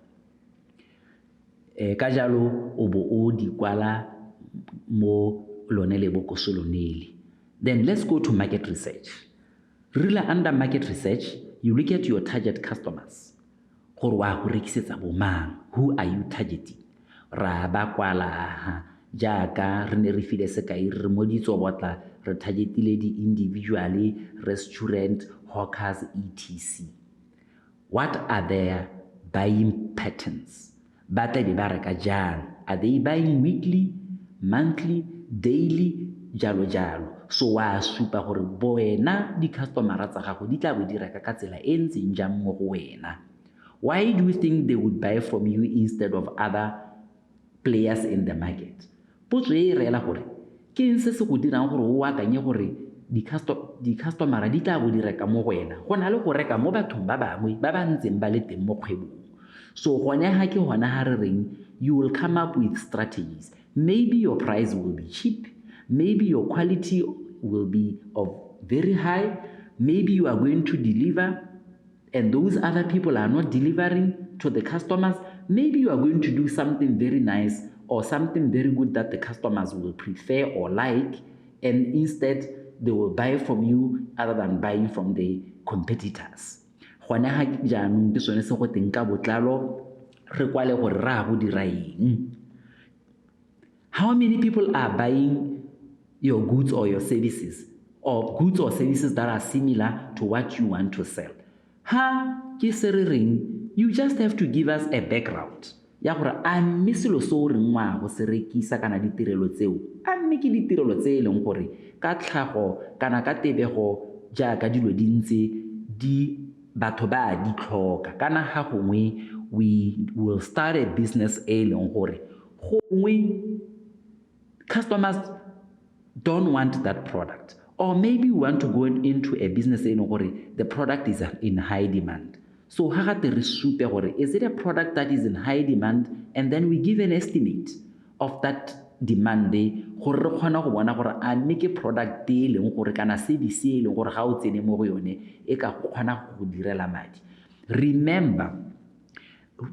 Ka jalo o bo o di kwala mo lone le bokoso lonele. Then let's go to market research. Really, under market research, you look at your target customers. Gore wa go rekisetsa bo mang? Who are you targeting? Ra ba kwala jaaka re ne re file sekai re mo ditsobotla re targetile di-individual, restaurant, hawkers, etc. What are their buying patterns? Ba tla be ba reka jang? Are they buying weekly, monthly, daily, jalo jalo? So wa supa gore bo wena di-customer tsa gago di tla bo di reka ka tsela e ntseng jang mo go wena. Why do you think they would buy from you instead of other players in the market? Potso e reela gore ke eng se se go dirang gore o akanye gore di-customer di tla bo di reka mo go wena go na le go reka mo bathong ba bangwe ba ba ntseng ba le teng mo kgwebong. So gone ga ke gona ga re reng you will come up with strategies. Maybe your price will be cheap, maybe your quality will be of very high, maybe you are going to deliver and those other people are not delivering to the customers. Maybe you are going to do something very nice or something very good that the customers will prefer or like, and instead they will buy from you other than buying from the competitors. Gona ga jaanong ke sone se go teng ka botlalo re kwale gore ra go dira eng. How many people are buying your goods or your services, or goods or services that are similar to what you want to sell? Ke se re reng, you just have to give us a background ya gore a mme selo se o reng wa go se rekisa kana ditirelo tseo a mme ke ditirelo tse e leng gore ka tlhago kana ka tebego jaaka dilo di ntse di batho ba di tlhoka kana ga gongwe we will start a business e leng gore gongwe customers don't want that product, or maybe we want to go into a business where the product is in high demand. So is it a product that is in high demand, and then we give an estimate of that demand gore re kgona go bona gore a mme ke product e leng gore kana service e leng gore ga o tsene mo go yone e ka kgona go direla madi. Remember,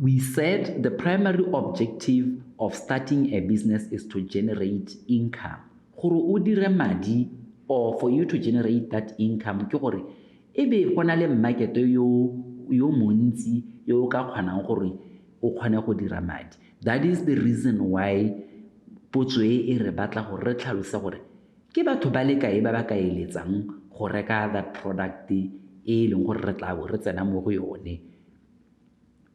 we said the primary objective of starting a business is to generate income. Gore o dire madi, or for you to generate that income, ke gore ebe gona le market yo montsi yo ka kgonang gore o kgone go dira madi. That is the reason why potso e re batla gore re tlhalose gore ke batho ba le kae ba ba ka eletsang go reka that product e leng gore re tla bo re tsena mo go yone.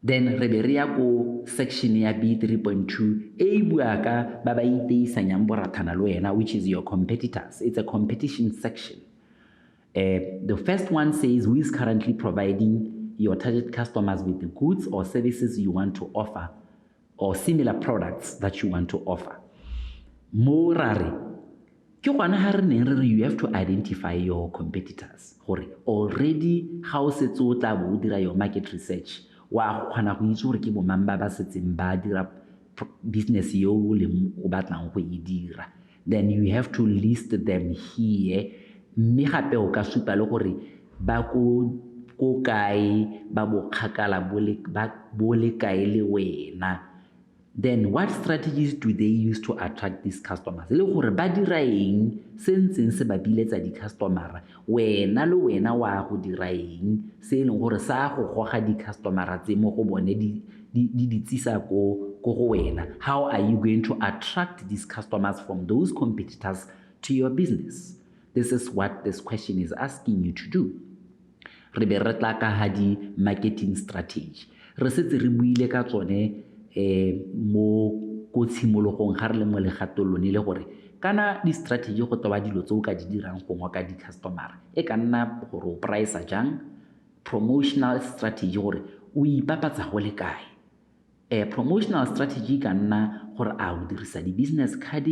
Then re be re ya ko section ya B 3.2 e bua ka ba ba iteisanyang borathana le wena, which is your competitors. It's a competition section. The first one says, who is currently providing your target customers with the goods or services you want to offer, or similar products that you want to offer. Morare ke gona ha re neng re you have to identify your competitors gore already ha o setse o tla bo o dira your market research wa kgona go itse gore ke bo mang ba ba setseng ba dira business yo le o batlang go e dira. Then you have to list them here. Mme gape o ka supa le gore ba ko kae ba bo kgakala bo le kae le wena. Then what strategies do they use to attract these customers? Le gore ba dira eng se ntseng se ba biletsa di-customer, wena le wena wa go dira eng se leng gore sa go goga di-customer tse mo go bone di tsisa ko go wena. How are you going to attract these customers from those competitors to your business? This is what this question is asking you to do. Re be re tla ka ha di-marketing strategy. Re setse re buile ka tsone mo ko tshimologong ga re le mo legatolone le gore kana di-strategy go toba dilo tse o ka di dirang go ngwa ka di-customer. E ka nna gore o price jang, promotional strategy gore o ipapatsa go le kae. Promotional strategy ka nna gore a o dirisa di-business card,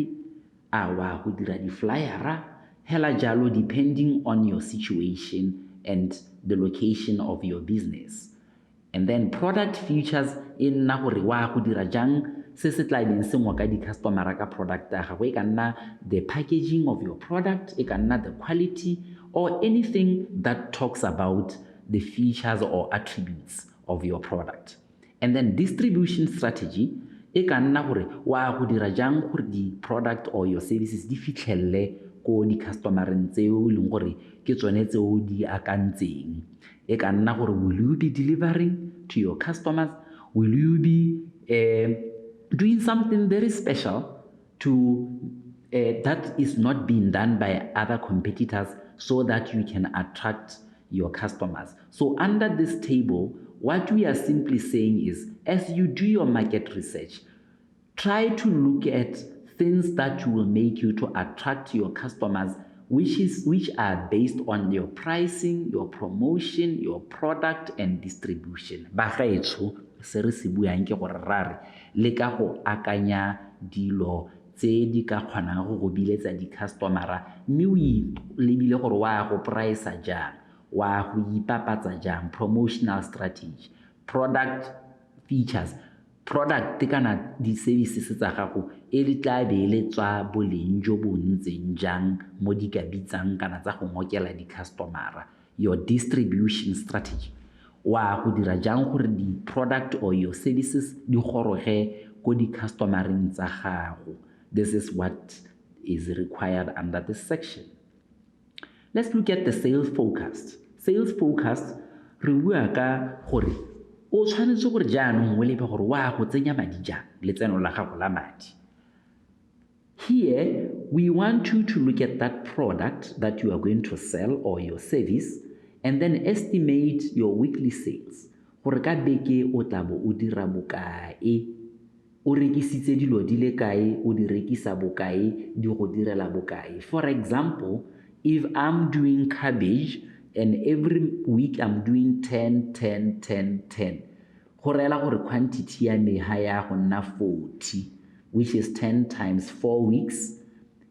a wa go dira di-flyera, hela jalo depending on your situation and the location of your business. And then product features in na gore wa go dira jang se se tla beng se ngwa ka di-customer ka product ya gago. E ka nna the packaging of your product, e ka nna the quality, or anything that talks about the features or attributes of your product. And then distribution strategy, e ka nna gore wa go dira jang gore di-product or your services di fitlhelele ko di-customereng tseo leng gore ke tsone tseo di akantseng. E ka nna gore will you be delivering to your customers? Will you be doing something very special to that is not being done by other competitors so that you can attract your customers? So under this table, what we are simply saying is, as you do your market research, try to look at things that will make you to attract your customers, which are based on your pricing, your promotion, your product, and distribution. Bagaetsho se re se buang ke gore rare le ka go akanya dilo tse di ka kgonang go biletsa di-customera mme o lebile gore wa go price jang, wa go ipapatsa jang, promotional strategy, product features, product kana di-services tsa gago e le tla be le tswa boleng jo bo ntseng jang mo di ka bitsang kana tsa go ngokela di-customera, your distribution strategy. Wa go dira jang gore di-product or your services di goroge ko di-customereng tsa gago. This is what is required under this section. Let's look at the sales forecast. Sales forecast re bua ka gore o tshwanetse gore jaanong o lebe gore wa go tsenya madi jang letseno la gago la madi. Here we want you to look at that product that you are going to sell or your service and then estimate your weekly sales. Gore ka beke o tla bo o dira bokae, o rekisitse dilo di le kae, o di rekisa bokae, di go direla bokae. For example, if I'm doing cabbage and every week I'm doing 10, 10, 10, 10, go reela gore quantity ya me ha ya go nna 40, which is 10 times 4 weeks.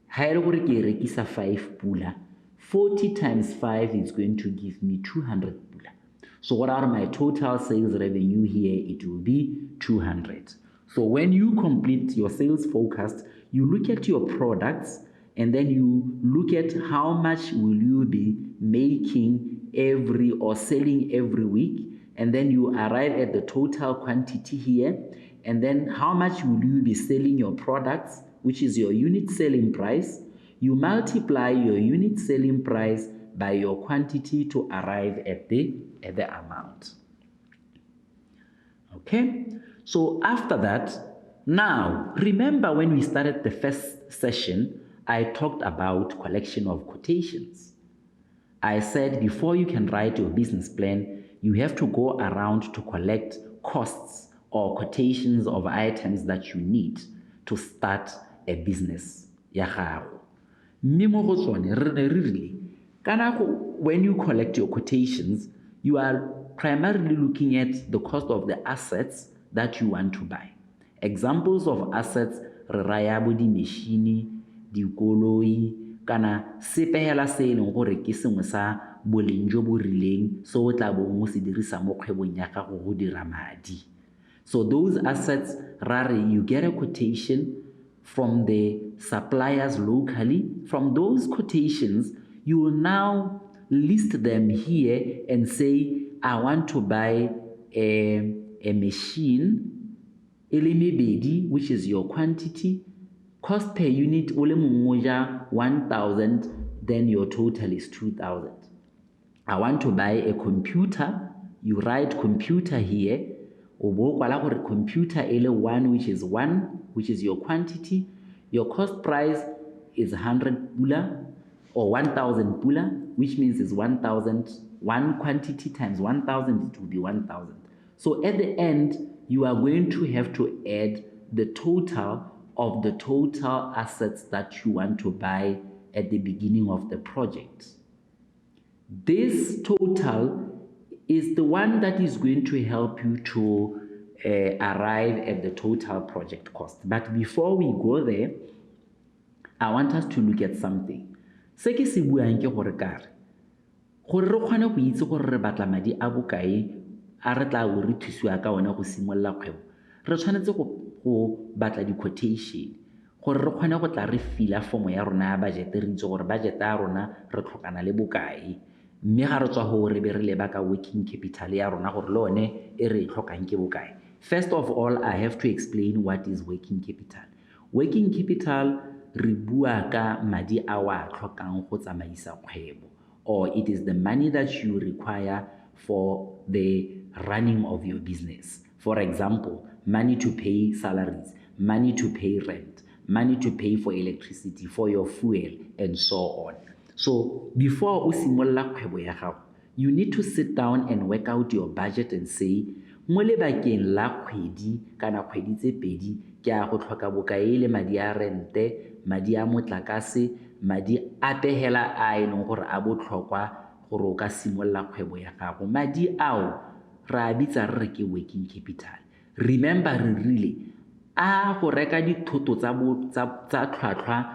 Ha e le gore ke rekisa 5 pula, 40 times 5 is going to give me 200 pula. So what are my total sales revenue here? It will be 200. So when you complete your sales forecast, you look at your products and then you look at how much will you be making every or selling every week, and then you arrive at the total quantity here, and then how much will you be selling your products, which is your unit selling price. You multiply your unit selling price by your quantity to arrive at the amount. Okay, so after that, now remember when we started the first session, I talked about collection of quotations. I said before you can write your business plan, you have to go around to collect costs or quotations of items that you need to start a business ya gago. Mme mo go tsone really when you collect your quotations, you are primarily looking at the cost of the assets that you want to buy. Examples of assets re raya bo di-machine, dikoloi kana sepehela se e leng gore ke sengwe sa boleng jo bo rileng so o tla bo mo se dirisa mo kgwebong ya gago go dira madi. So those assets, you get a quotation from the suppliers locally. From those quotations, you will now list them here and say, I want to buy a machine, elemebedi, which is your quantity. Cost per unit, ole mongwe 1,000, then your total is 2,000. I want to buy a computer. You write computer here. Computer ele 1, which is your quantity. Your cost price is 100 pula or 1,000 pula, which means is 1,000. 1 quantity times 1,000, it will be 1,000. So at the end, you are going to have to add the total of the total assets that you want to buy at the beginning of the project. This total is the one that is going to help you to arrive at the total project cost. But before we go there, I want us to look at something. Se ke se buang ke gore kare gore re kgone go itse gore re batla madi a bokae a re tla go re thusiwa ka ona go simolla kgwebo, re tshwanetse go batla di-quotation gore re kgone go tla re fila form ya rona ya budget, re itse gore budget ya rona re tlhokana le bokae, mme ga re tswa go re be re leba ka working capital ya rona gore le one e re tlhokang ke bokae. First of all, I have to explain what is working capital. Working capital re bua ka madi a wa tlhokang go tsamaisa kgwebo, or it is the money that you require for the running of your business. For example, money to pay salaries, money to pay rent, money to pay for electricity, for your fuel, and so on. So before o simolla kgwebo ya gago, you need to sit down and work out your budget and say, mo lebakeng la kgwedi kana kgwedi tse pedi ke a go tlhoka bokae le madi a rente, madi a motlakase, madi a pehela a e leng gore a botlhokwa gore o ka simolla kgwebo ya gago. Madi ao ra bitsa re ke working capital. Remember, a go reka dithoto tsa tlhwatlhwa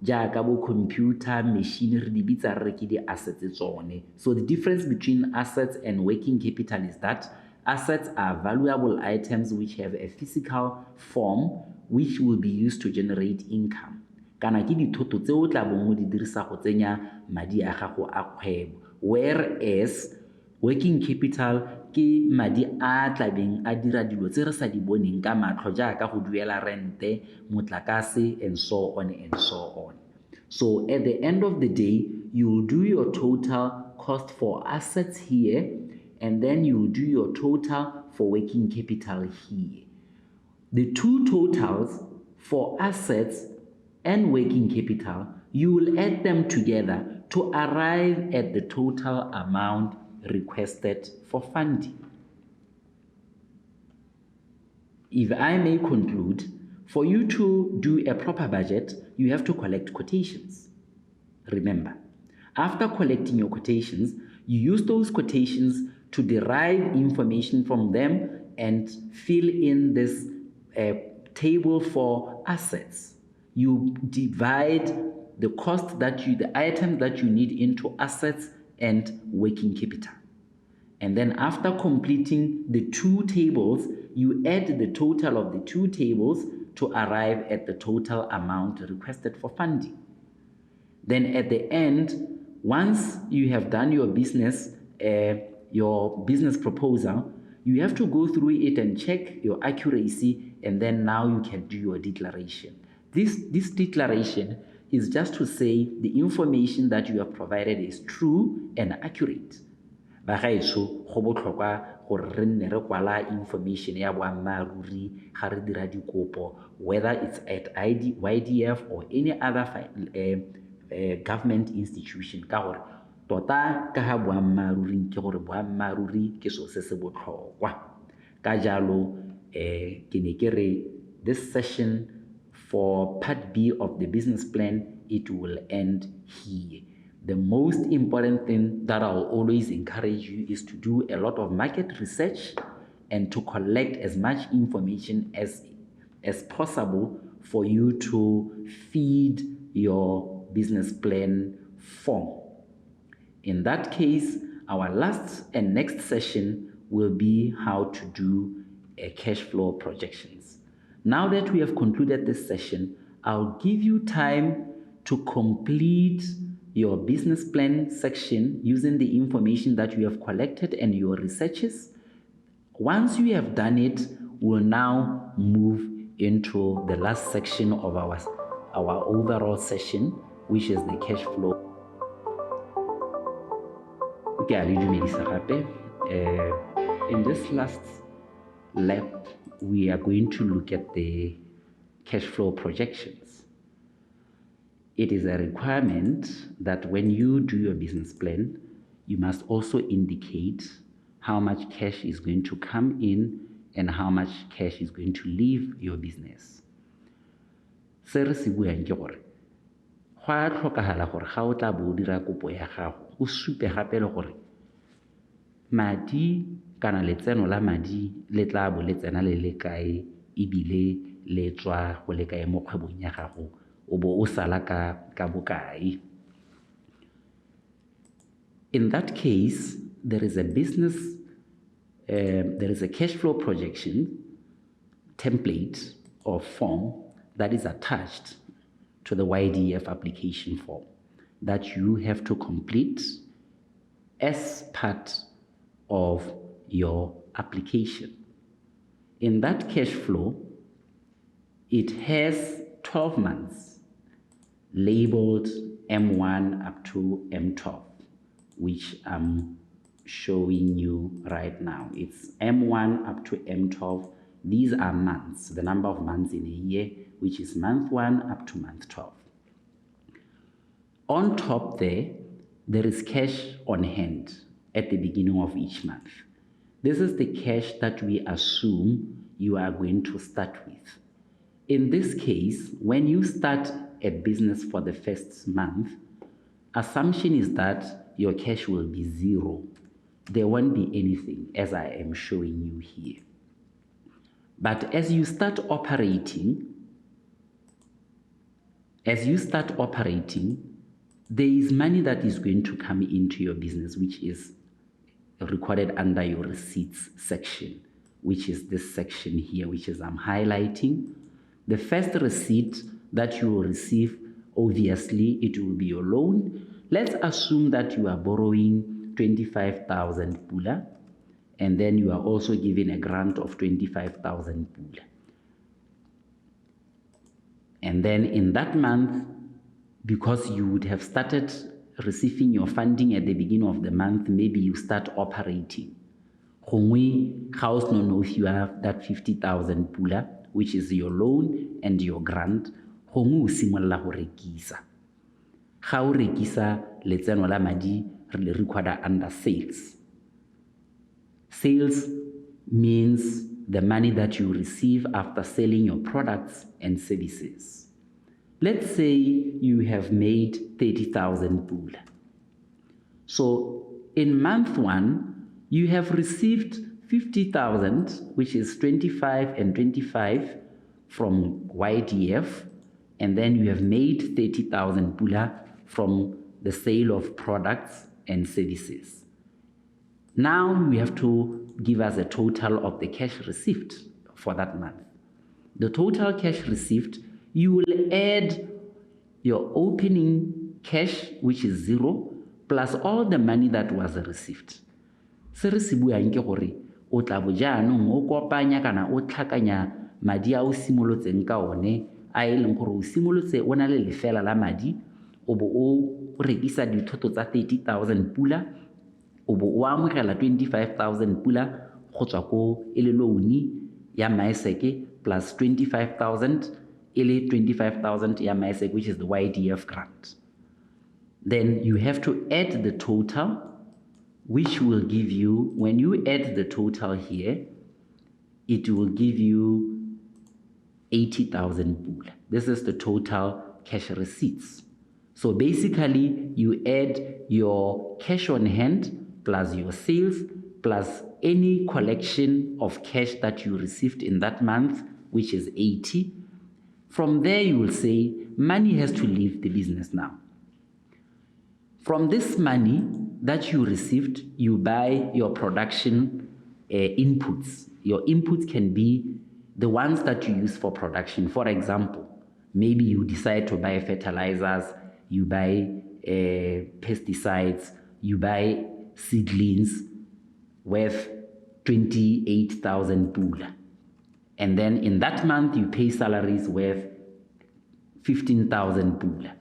jaaka bo computer, machine, re di bitsa re ke di-assets tsone. So the difference between assets and working capital is that assets are valuable items which have a physical form which will be used to generate income. Kana ke dithoto tse o tla bong o di dirisa go tsenya madi a gago a kgwebo, whereas working capital ke madi a tlabeng a dira dilo tse re sa di boneng ka matlho jaaka go duela rente, motlakase, and so on and so on. So at the end of the day, you will do your total cost for assets here, and then you will do your total for working capital here. The two totals for assets and working capital, you will add them together to arrive at the total amount requested for funding. If I may conclude, for you to do a proper budget, you have to collect quotations. Remember, after collecting your quotations, you use those quotations to derive information from them and fill in this table for assets. You divide the cost the items that you need into assets and working capital. And then after completing the two tables, you add the total of the two tables to arrive at the total amount requested for funding. Then at the end, once you have done your business proposal, you have to go through it and check your accuracy, and then now you can do your declaration. This declaration is just to say the information that you have provided is true and accurate. Bagaetsho go botlhokwa gore re nne re kwala information ya boammaaruri ga re dira dikopo, whether it's at Ydf or any other government institution, ka gore tota ka ga boammaaruri ke gore boammaaruri ke so se se botlhokwa. Ka jalo ke ne ke re this session for part B of the business plan, it will end here. The most important thing that I'll always encourage you is to do a lot of market research and to collect as much information as possible for you to feed your business plan form. In that case, our last and next session will be how to do a cash flow projections. Now that we have concluded this session, I'll give you time to complete your business plan section using the information that you have collected and your researches. Once you have done it, we'll now move into the last section of our overall session, which is the cash flow. In this last lab, we are going to look at the cash flow projections. It is a requirement that when you do your business plan, you must also indicate how much cash is going to come in and how much cash is going to leave your business. Se re se buang ke gore go a tlhokagala gore ga o tla bo o dira kopo ya gago o supe gape le gore madi kana letseno la madi le tla bo le tsena le kae ebile le tswa go le kae mo kgwebong ya gago o bo o sala ka bokae. In that case, there is a cash flow projection template or form that is attached to the Ydf application form that you have to complete as part of your application. In that cash flow, it has 12 months labeled M1 up to M12, which I'm showing you right now. It's M1 up to M12. These are months, the number of months in a year, which is month 1 up to month 12. On top there is cash on hand at the beginning of each month. This is the cash that we assume you are going to start with. In this case, when you start a business for the first month, assumption is that your cash will be zero. There won't be anything, as I am showing you here. But as you start operating, there is money that is going to come into your business, which is recorded under your receipts section, which is this section here, which is I'm highlighting. The first receipt that you will receive, obviously, it will be your loan. Let's assume that you are borrowing 25,000 pula, and then you are also given a grant of 25,000 pula. And then in that month, because you would have started receiving your funding at the beginning of the month, maybe you start operating. Gongwe, ga o seno know if you have that 50,000 pula, which is your loan and your grant, gongwe o simolla go rekisa. Ga o rekisa, letseno la madi re recorda under sales. Sales means the money that you receive after selling your products and services. Let's say you have made 30,000 pula. So in month 1, you have received 50,000, which is 25 and 25 from YDF, and then you have made 30,000 pula from the sale of products and services. Now you have to give us a total of the cash received for that month. The total cash received, you will add your opening cash, which is 0, plus all the money that was received. Se re se buang ke gore o tla bo jaanong o kopanya kana o tlhakanya madi a o simolotseng ka one a e leng gore o simolotse o na le lefela la madi o bo o rekisa dithoto tsa 30,000 pula o bo o amogela 25,000 pula go tswa ko e le loan ya maeseke plus 25,000 e le 25,000 ya maeseke, which is the YDF grant. Then you have to add the total, which will give you, when you add the total here, it will give you 80,000 pula. This is the total cash receipts. So basically, you add your cash on hand plus your sales plus any collection of cash that you received in that month, which is 80. From there, you will say, money has to leave the business now. From this money that you received, you buy your production inputs. Your inputs can be the ones that you use for production. For example, maybe you decide to buy fertilizers, you buy pesticides, you buy seedlings worth 28,000 pula. And then in that month, you pay salaries worth 15,000 pula.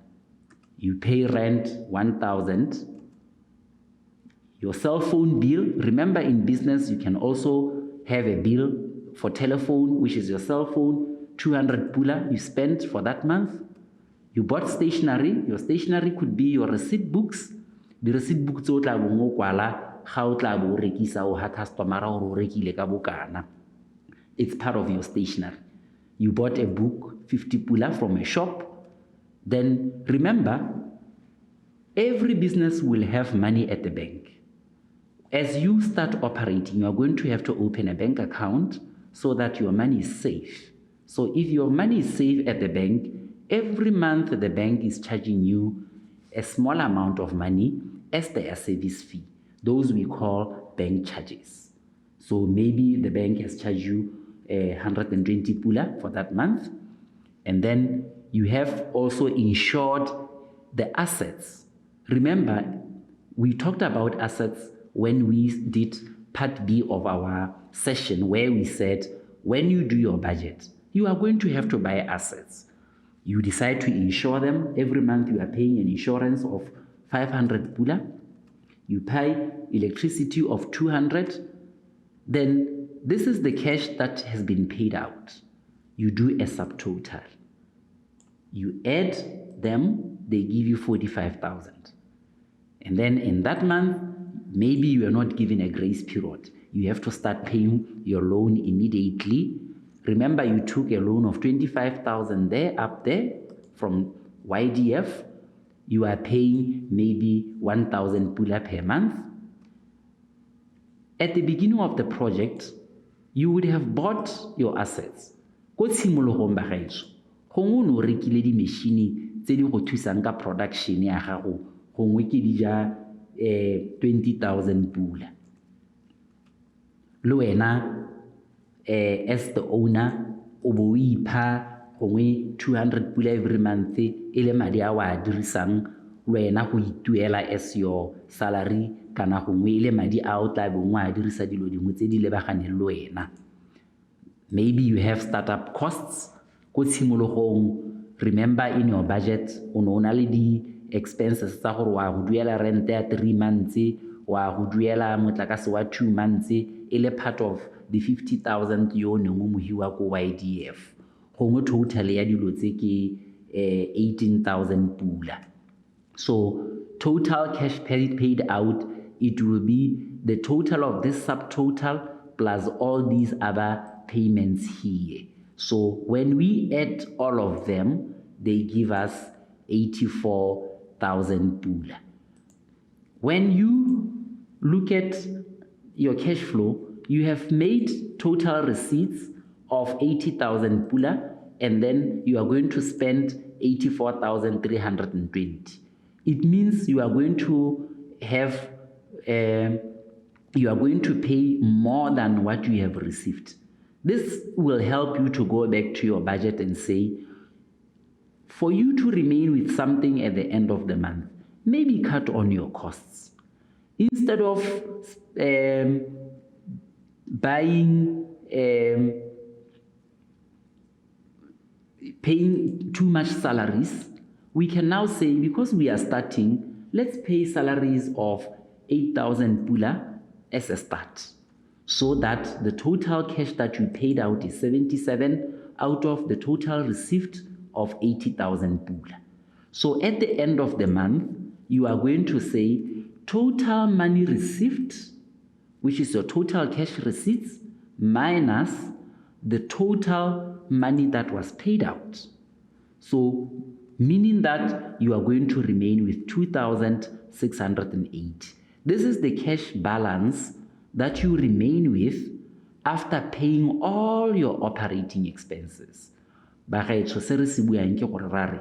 You pay rent 1,000. Your cell phone bill, remember in business, you can also have a bill for telephone, which is your cell phone, 200 pula you spent for that month. You bought stationery. Your stationery could be your receipt books. The receipt books o tla bo ngo kwala ga o tla bo rekisa o ha customer o rekile ka bokana. It's part of your stationery. You bought a book, 50 pula from a shop. Then remember, every business will have money at the bank. As you start operating, you are going to have to open a bank account so that your money is safe. So if your money is safe at the bank, every month the bank is charging you a small amount of money as their service fee. Those we call bank charges. So maybe the bank has charged you 120 pula for that month. And then you have also insured the assets. Remember, we talked about assets when we did part B of our session, where we said, when you do your budget, you are going to have to buy assets. You decide to insure them. Every month you are paying an insurance of 500 pula. You pay electricity of 200. Then this is the cash that has been paid out. You do a subtotal. You add them, they give you 45,000. And then in that month, maybe you are not given a grace period. You have to start paying your loan immediately. Remember, you took a loan of 25,000 up there from YDF. You are paying maybe 1,000 pula per month. At the beginning of the project, you would have bought your assets. Ko tshimologong ba gaetso, gongwe o ne o rekile di-machine tse di go thusang ka production ya gago, gongwe ke di ja 20,000 pula. Le wena as the owner o bo o ipha gongwe 200 pula every month e le madi a wa dirisang le wena go ituela as your salary kana gongwe e le madi a o tla beng wa dirisa dilo dingwe tse di lebaganeng le wena. Maybe you have startup costs. Ko tshimologong, remember in your budget o ne o na le di-expenses tsa gore wa go duela rent ya 3 months, wa go duela motlakase wa 2 months e le part of the 50,000 yo neng o mohiwa ko Ydf. Gongwe total ya dilo tse ke 18,000 pula. So total cash paid out, it will be the total of this subtotal plus all these other payments here. So when we add all of them, they give us 84,000 pula. When you look at your cash flow, you have made total receipts of 80,000 pula, and then you are going to spend 84,320. It means you are going to have you are going to pay more than what you have received. This will help you to go back to your budget and say, for you to remain with something at the end of the month, maybe cut on your costs. Instead of paying too much salaries, we can now say, because we are starting, let's pay salaries of 8,000 pula as a start, so that the total cash that you paid out is 77 out of the total received of 80,000 pula. So at the end of the month, you are going to say total money received, which is your total cash receipts, minus the total money that was paid out. So meaning that you are going to remain with 2,608. This is the cash balance that you remain with after paying all your operating expenses. Bagaetso se re se buang ke gore ra re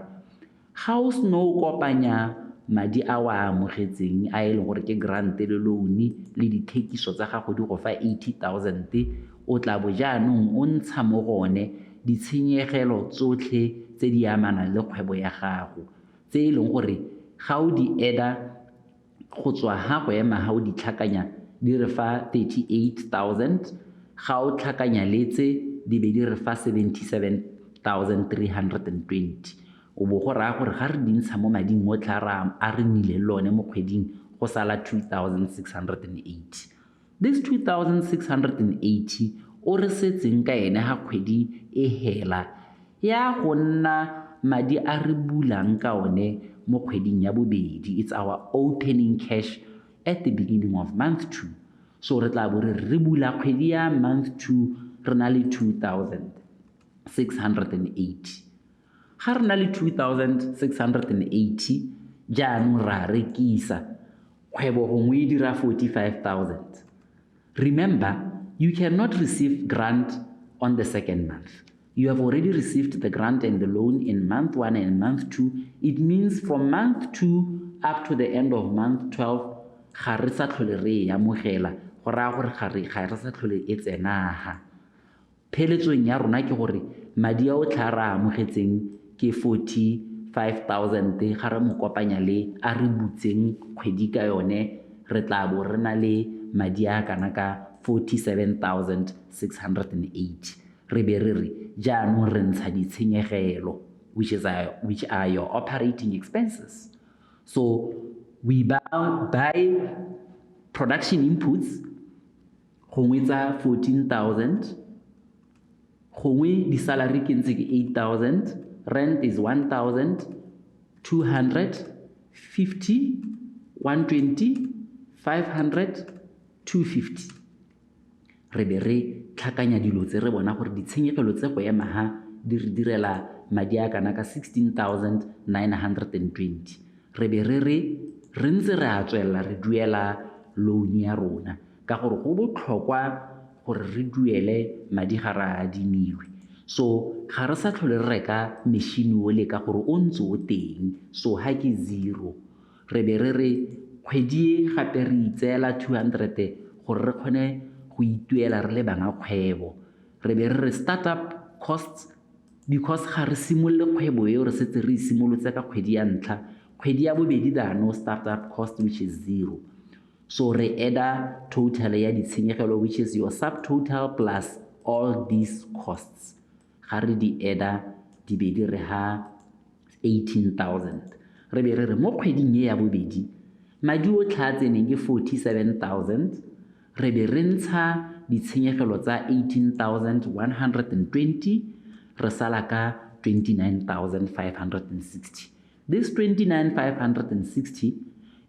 ga o seno kopanya madi a wa amogetseng a e leng gore ke grant le loan le dithekiso tsa gago di go fa 80,000, o tla bo jaanong o ntsha mo gone ditshenyegelo tsotlhe tse di amanang le kgwebo ya gago tse e leng gore ga o di eda go tswa ha go ema ha o di tlhakanya di re fa 38,000, ga o tlhakanya letse di be di re fa 77,320. O bo go raya gore ga re di ntsha mo mading otlhe a re nnile lone mo kgweding go sala 2,680. This 2,680 o re setseng ka ene ha kgwedi e hela ya go nna madi a re bulang ka one mo kgweding ya bobedi. It's our opening cash at the beginning of month 2. So re tla bo re bula kgwedi ya month 2 re na le 2,680. Ga re na le 2,680 jaanong ra rekisa, kgwebo gongwe e dira 45,000. Remember, you cannot receive grant on the second month. You have already received the grant and the loan in month 1 and month 2. It means from month 2 up to the end of month 12, ga re sa tlhole re amogela go raya gore ga re sa tlhole e tsenaga. Pheletsong ya rona ke gore madi a o tla ra amogetseng ke 45,000 ga re mo kopanya le a re butseng kgwedi ka yone, re tla bo re na le madi a kana ka 47,680. Re be re re jaanong re ntsha ditshenyegelo, which are your operating expenses. So we buy production inputs, gongwe tsa 14,000, gongwe di salary ke ntse ke 8,000, rent is 1,000, 200, 50, 120, 500, 250. Re be re tlhakanya dilo tse re bona gore ditshenyegelo tse go ema ha di re direla madi a kana ka 16,920. Re be re ntse re a tswelela re duela loan ya rona ka gore go botlhokwa gore re duele madi ga re adimilwe. So ga re sa tlhole re reka machine ole ka gore o ntse o teng, so ha ke 0 re be re re kgwedi e gape re itseela 200 gore re kgone go ituela re le banga kgwebo. Re be re re startup costs because ga re simolole kgwebo eo re setse re simolotse ka kgwedi ya ntlha. Kgwedi ya bobedi there are no startup cost, which is 0. So re adda total ya ditshenyegelo, which is your subtotal plus all these costs. Ga re di adda di be di re ha 18,000. Re be re re mo kgweding e ya bobedi madi o tlha tseneng ke 47,000. Re be re ntsha ditshenyegelo tsa 18,120, re sala ka 29,560. This 29,560,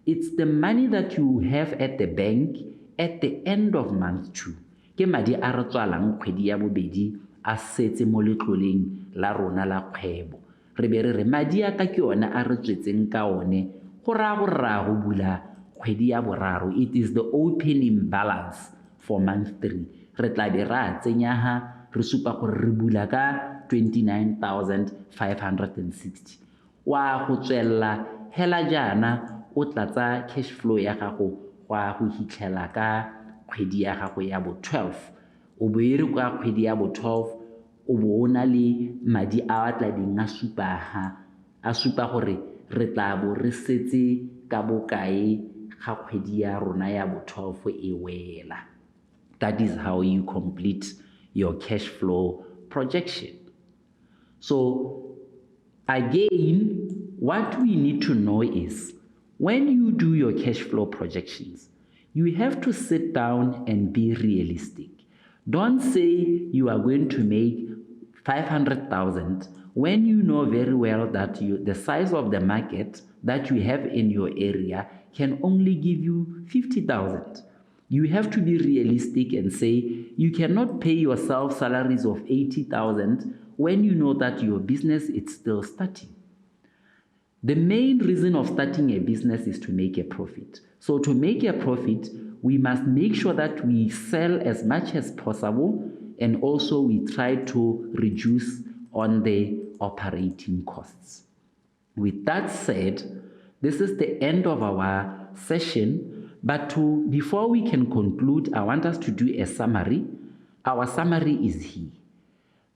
it's the money that you have at the bank at the end of month 2. Ke madi a re tswalang kgwedi ya bobedi a setse mo letloleng la rona la kgwebo. Re be re re madi a ka ke yone a re tswetseng ka one go raya go bula kgwedi ya boraro. It is the opening balance for month 3. Re tla be ra tsenyaga re supa gore re bula ka 29,560. Wa go tswella hela jana o tlatsa cash flow ya gago wa go hitlhela ka kgwedi ya gago ya bo 12. O bo ere kwa kgwedi ya bo 12 o bo o na le madi a tla ding a supa gore re tla bo re setse ka bokae ga kgwedi ya rona ya bo 12 e wela. That is how you complete your cash flow projection. So again, what we need to know is when you do your cash flow projections, you have to sit down and be realistic. Don't say you are going to make 500,000 when you know very well that the size of the market that you have in your area can only give you 50,000. You have to be realistic and say you cannot pay yourself salaries of 80,000 when you know that your business is still starting. The main reason of starting a business is to make a profit. So to make a profit, we must make sure that we sell as much as possible, and also we try to reduce on the operating costs. With that said, this is the end of our session. But before we can conclude, I want us to do a summary. Our summary is here.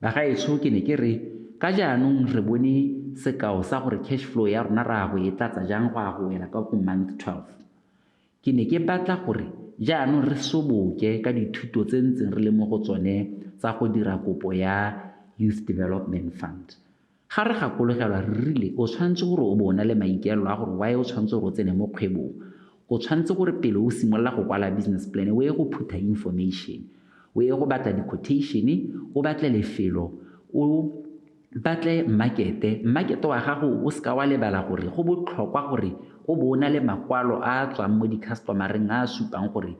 Bagaetsho ke ne ke re ka jaanong re bone sekao sa gore cash flow ya rona ra go e tlatsa jang go a go wela ka go month 12. Ke ne ke batla gore jaanong re soboke ka dithuto tse ntseng re le mo go tsone tsa go dira kopo ya Youth Development Fund. Ga re gakologelwa re rile o tshwanetse gore o bona le maikaelelo a gore why o tshwanetse gore o tsene mo kgwebong. O tshwanetse gore pele o simolola go kwala business plan o ye go phutha information, o ye go batla di-quotation, o batle lefelo, o batle market wa gago o ska wa lebala gore go botlhokwa gore o bona le makwalo a tswang mo di-customereng a supang gore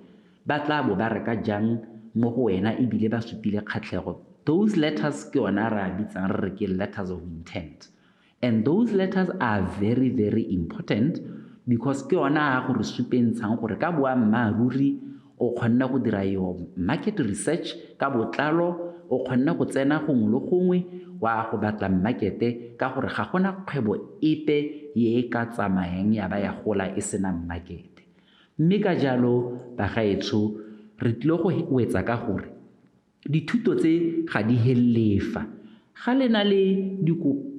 ba tla bo ba reka jang mo go wena ebile ba supile kgatlhego. Those letters ke yona ra bitsang re re ke letters of intent, and those letters are very, very important because ke yona go re supentshang gore ka boammaaruri o kgonna go dira your market research ka botlalo, o kgonna go tsena gongwe le gongwe wa go batla market ka gore ga gona kgwebo epe ye ka tsamayang ya ba ya gola e sena market. Mme ka jalo bagaetsho re tlile go wetsa ka gore dithuto tse ga di hellefa. Ga le na le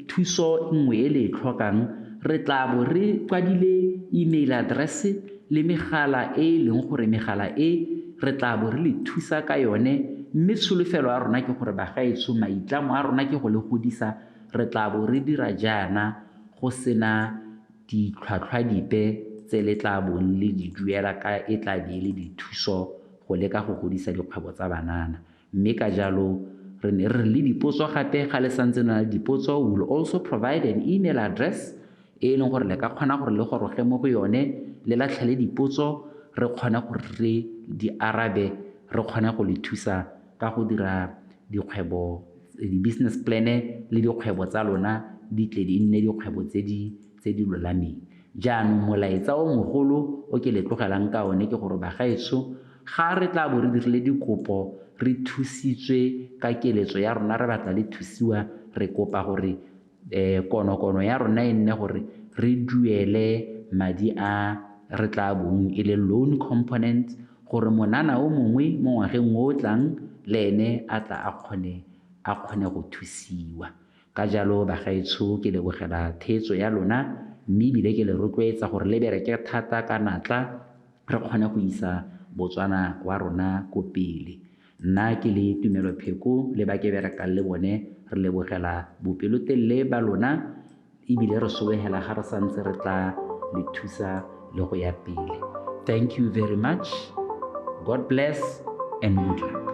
thuso nngwe e le tlhokang, re tla bo re kwadile email address le megala e leng gore megala e re tla bo re le thusa ka yone. Mme tsholofelo a rona ke gore bagaetsho maitlamo a rona ke go le godisa. Re tla bo re dira jaana go sena ditlhwatlhwa dipe tse le tla bo le di duela ka e tla be le dithuso go leka go godisa dikgwebo tsa banana. Mme ka jalo re ne re le dipotso gape ga le santse na dipotso, we will also provide an email address e leng gore le ka kgona gore le goroge mo go yone le latlhele dipotso, re kgona gore re di arabe, re kgona go le thusa ka go dira dikgwebo, di-business plan le dikgwebo tsa lona di tle di nne dikgwebo tse di lolameng. Jaanong molaetsa o mogolo o ke le tlogelang ka one ke gore bagaetsho ga re tla bo re dirile dikopo re thusitswe ka keletso ya rona re batla le thusiwa re kopa gore konokono ya rona e nne gore re duele madi a re tla bong e le loan component gore monana o mongwe mo ngwageng o tlang le ene a tla a kgone go thusiwa. Ka jalo bagaetsho ke lebogela theetso ya lona mme ebile ke le rotloetsa gore le bereke thata ka natla re kgone go isa Botswana wa rona ko pele. Nna ke le Tumelo Pheko le ba ke berekang le bone re lebogela bopelotelele ba lona ebile re sologela ga re santse re tla le thusa le go ya pele. Thank you very much. God bless and good luck.